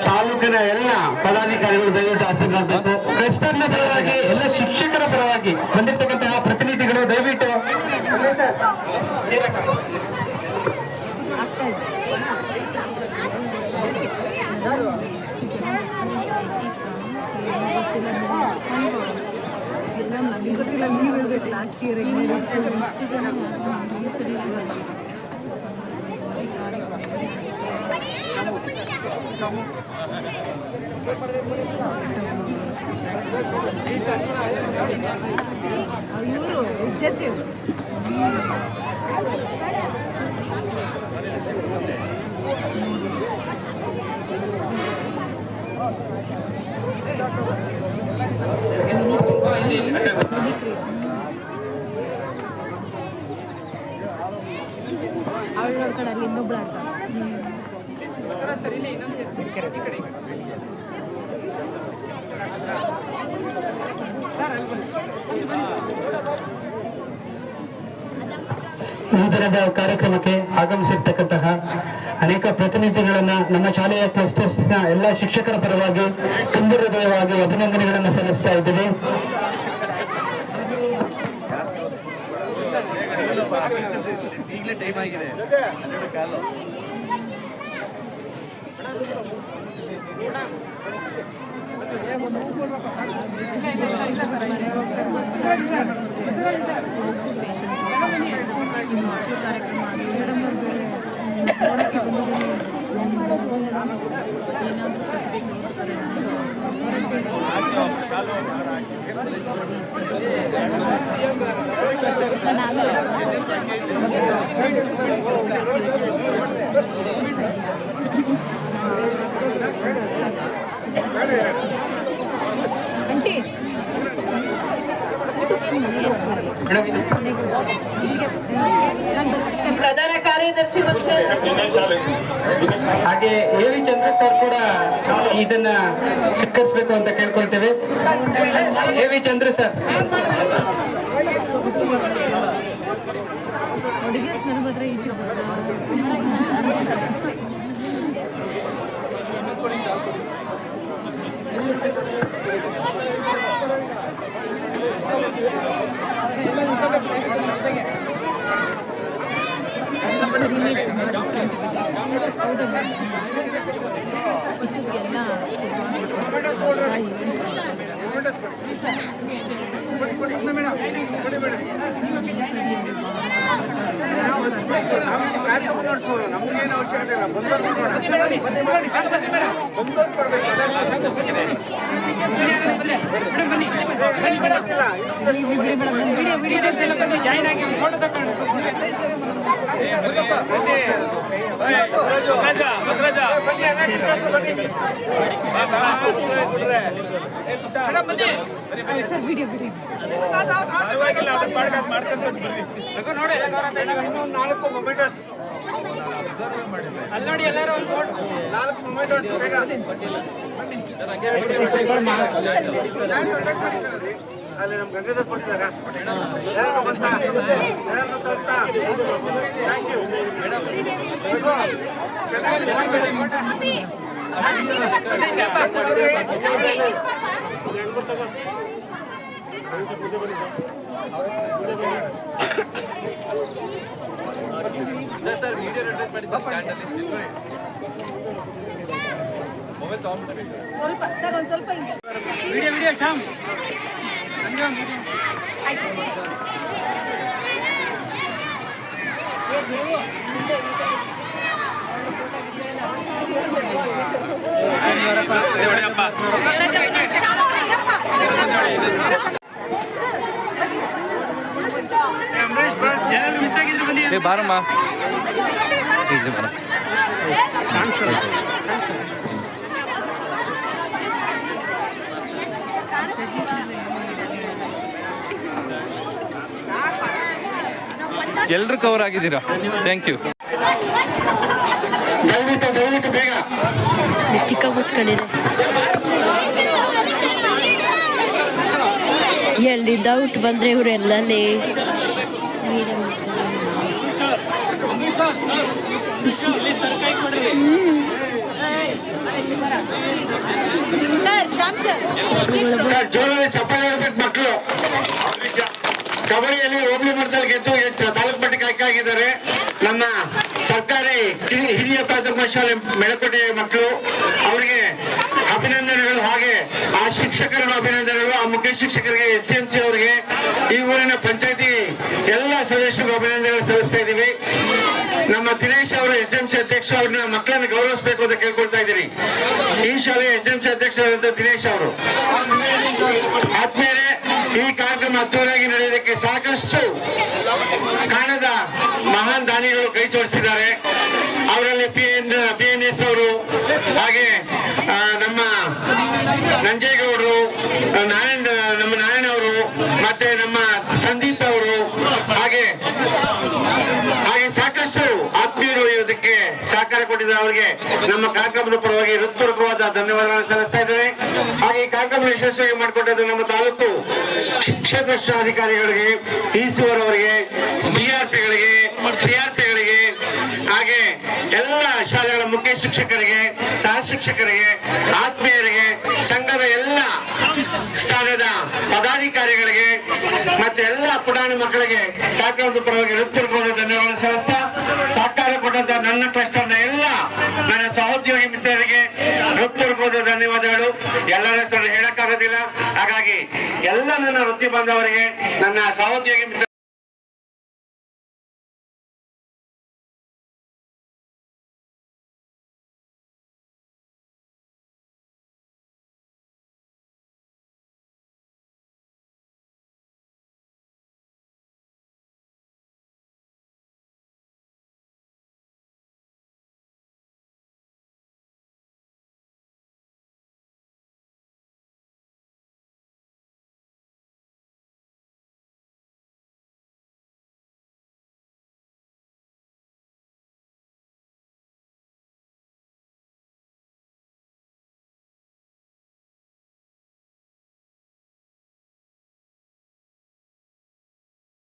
ತಾಲೂಕಿನ ಎಲ್ಲ ಪದಾಧಿಕಾರಿಗಳು ದಯವಿಟ್ಟು ಆಸನ ಆಗಬೇಕು. ಕ್ಲಸ್ಟರ್ನ ಪರವಾಗಿ ಎಲ್ಲ ಶಿಕ್ಷಕರ ಪರವಾಗಿ ಬಂದಿರತಕ್ಕಂತಹ ಪ್ರತಿನಿಧಿಗಳು ದಯವಿಟ್ಟು ನನಗೆ ಗೊತ್ತಿಲ್ಲ, ನೀವು ಹೇಳ್ಬೇಕು. ಲಾಸ್ಟ್ ಇಯರ್ ಎಷ್ಟು ಜನ ಈ ಸರಿ ಇವರು ಎಸ್ ಅವಳ ಕಡೆ ಅಲ್ಲಿ ಇನ್ನೊಬ್ಳು ಆಡ್ತಾಳೆ. ಈ ದಿನದ ಕಾರ್ಯಕ್ರಮಕ್ಕೆ ಆಗಮಿಸಿರ್ತಕ್ಕಂತಹ ಅನೇಕ ಪ್ರತಿನಿಧಿಗಳನ್ನ ನಮ್ಮ ಶಾಲೆಯ ಕ್ಲಸ್ಟರ್ಸ್ನ ಎಲ್ಲ ಶಿಕ್ಷಕರ ಪರವಾಗಿ ತುಂಬ ಹೃದಯವಾಗಿ ಅಭಿನಂದನೆಗಳನ್ನು ಸಲ್ಲಿಸ್ತಾ ಇದ್ದೇವೆ. ಈಗಲೇ ಟೈಮ್ ಆಗಿದೆ. ಕಾರ್ಯಕ್ರಮ ಮೇಡಮ್ ನೋಡೋಕ್ಕೆ ಬಂದಿದ್ದೀನಿ. ಆಂಟಿ ಪ್ರಧಾನ ಕಾರ್ಯದರ್ಶಿ ಹಾಗೆ ಎ.ವಿ. ಚಂದ್ರ ಸರ್ ಕೂಡ ಇದನ್ನ ಸ್ವೀಕರಿಸಬೇಕು ಅಂತ ಕೇಳ್ಕೊಳ್ತೇವೆ. ಎ.ವಿ. ಚಂದ್ರ ಸರ್. ಅಡುಗೆ ಸ್ಮೆಲ್ ಬಂದ್ರೆ ಈಚೆ ಎಲ್ಲ ಕಾರ್ಯಕ್ರಮ ನಡೆಸೋರು ನಮ್ಗೇನು ಅವಶ್ಯಕತೆ ಇಲ್ಲ. ಬಂದವ್ರು ಪರವಾಗಿಲ್ಲ, ಅದ್ರ ಪಾಡ್ಗೆ ಅದ್ ಮಾಡ್ಕೊಂತ ಬರ್ರಿ. ನಾಲ್ಕು ಮೊಮೆಂಟೋಸ್ ಅಲ್ಲಿ ನೋಡಿ ಎಲ್ಲರೂ ಒಂದು 4 ಮೊಮೆಂಟೋಸ್ ಬೇಗ ಅಲ್ಲಿ ನಮ್ಮ ಗಂಗಾಧರ್ ಕೊಡ್ತಿದಾಗ ಯಾರು ಬಂತಾ ಯಾರು ಗೊತ್ತಾ? Thank you sir video record ಮಾಡಿ ಸರ್ ಸ್ಟ್ಯಾಂಡಲ್ಲಿ ಮೊಬೈಲ್ ತಗೊಂಡ್ಬಿಟ್ಟು ಸ್ವಲ್ಪ ಸರ್ ಒಂದು ಸ್ವಲ್ಪ ಹಿಂಗೆ ವಿಡಿಯೋ ಶ್ಯಾಮ್ ಬಾರಮ್ಮ ಎಲ್ರು ಕವರ್ ಆಗಿದ್ದೀರಾ. Thank you. ದಯವಿಟ್ಟು ಬೇಗ ತಿಕ್ಕ ಮುಚ್ಕೊಂಡಿದೆ. ಎಲ್ಲಿಂದ ಔಟ್ ಬಂದ್ರೆ ಇವರೆಲ್ಲಲ್ಲಿ ಸರ್ ಶ್ಯಾಮ್ ಸರ್ ಸರ್ ಜೋರಲ್ಲಿ ಚಪ್ಪಾಳೆ ಹೊಡ್ಬೇಕು ಮಕ್ಕಳು. ಕಬಡ್ಡಿಯಲ್ಲಿ ಹೋಬಳಿ ಮಟ್ಟದಲ್ಲಿ ಗೆದ್ದು ತಾಲೂಕು ಮಟ್ಟಕ್ಕೆ ಆಯ್ಕೆ ಆಗಿದ್ದಾರೆ. ನಮ್ಮ ಸರ್ಕಾರಿ ಹಿರಿಯ ಪ್ರಾಥಮಿಕ ಶಾಲೆ ಮೆಳಕೋಟೆ ಮಕ್ಕಳು, ಅವರಿಗೆ ಅಭಿನಂದನೆಗಳು. ಹಾಗೆ ಆ ಶಿಕ್ಷಕರಿಗೂ ಅಭಿನಂದನೆಗಳು. ಆ ಮುಖ್ಯ ಶಿಕ್ಷಕರಿಗೆ, SMC ಅವರಿಗೆ, ಈ ಊರಿನ ಪಂಚಾಯತಿ ಎಲ್ಲ ಸದಸ್ಯರಿಗೂ ಅಭಿನಂದನೆಗಳು ಸಲ್ಲಿಸ್ತಾ ಇದ್ದೀವಿ. ನಮ್ಮ ದಿನೇಶ್ ಅವರು SMC ಅಧ್ಯಕ್ಷ, ಅವ್ರನ್ನ ಮಕ್ಕಳನ್ನು ಗೌರವಿಸಬೇಕು ಅಂತ ಕೇಳ್ಕೊಳ್ತಾ ಇದ್ದೀನಿ. ಈ ಶಾಲೆಯ SMC ಅಧ್ಯಕ್ಷರಾದಂತಹ ದಿನೇಶ್ ಅವರು. ಆದ್ಮೇಲೆ ಈ ಕಾರ್ಯಕ್ರಮ ಅದ್ದೂರಿಯಾಗಿ ನಡೆಯೋದಕ್ಕೆ ಸಾಕಷ್ಟು ಕಾಣದ ಮಹಾನ್ ದಾನಿಗಳು ಕೈ ಜೋಡಿಸಿದ್ದಾರೆ. ಅವರಲ್ಲಿ PNS ಅವರು, ಹಾಗೆ ನಮ್ಮ ನಂಜೇಗೌಡರು, ನಮ್ಮ ನಾರಾಯಣ ಅವರು, ಮತ್ತೆ ನಮ್ಮ ಸಂದೀಪ್ ಅವರು, ಹಾಗೆ ಸಾಕಷ್ಟು ಆತ್ಮೀಯರು ಇದಕ್ಕೆ ಸಹಕಾರ ಕೊಟ್ಟಿದ್ದಾರೆ. ಅವರಿಗೆ ನಮ್ಮ ಕಾರ್ಯಕ್ರಮದ ಪರವಾಗಿ ಹೃತ್ಪೂರ್ವಕವಾದ ಧನ್ಯವಾದಗಳನ್ನು ಸಲ್ಲಿಸ್ತಾ ಇದ್ದೇನೆ. ಹಾಗೆ ಈ ಕಾರ್ಯಕ್ರಮ ಯಶಸ್ವಿಯಾಗಿ ಮಾಡಿಕೊಟ್ಟದ್ದು ನಮ್ಮ ತಾಲೂಕು ಶಿಕ್ಷಣಾಧಿಕಾರಿಗಳಿಗೆ, ECOR ಅವರಿಗೆ, BRPಗಳಿಗೆ, CRPಗಳಿಗೆ, ಹಾಗೆ ಎಲ್ಲ ಶಾಲೆಗಳ ಮುಖ್ಯ ಶಿಕ್ಷಕರಿಗೆ, ಸಹ ಶಿಕ್ಷಕರಿಗೆ, ಆತ್ಮೀಯರಿಗೆ, ಸಂಘದ ಎಲ್ಲ ಸ್ಥಾನದ ಪದಾಧಿಕಾರಿಗಳಿಗೆ ಮತ್ತೆ ಎಲ್ಲ ಪುಟಾಣಿ ಮಕ್ಕಳಿಗೆ ಕಾರ್ಯಕ್ರಮದ ಪರವಾಗಿ ಹೃತ್ಪೂರ್ವಕವಾದ ಧನ್ಯವಾದ ಸಲ್ಲಿಸ್ತಾ, ಸಹಕಾರ ಕೊಟ್ಟಂತ ನನ್ನ ಕ್ಲಸ್ಟರ್ನ ಎಲ್ಲ ನನ್ನ ಸಹೋದ್ಯೋಗಿ ಮಿತ್ರರಿಗೆ ಹೃತ್ಪೂರ್ವಕವಾದ ಧನ್ಯವಾದಗಳು. ಎಲ್ಲರ ಹೆಸರು ಹೇಳಕ್ಕಾಗೋದಿಲ್ಲ. ಹಾಗಾಗಿ ಎಲ್ಲ ನನ್ನ ವೃತ್ತಿ ಬಾಂಧವರಿಗೆ, ನನ್ನ ಸಹೋದ್ಯೋಗಿ ಮಿತ್ರ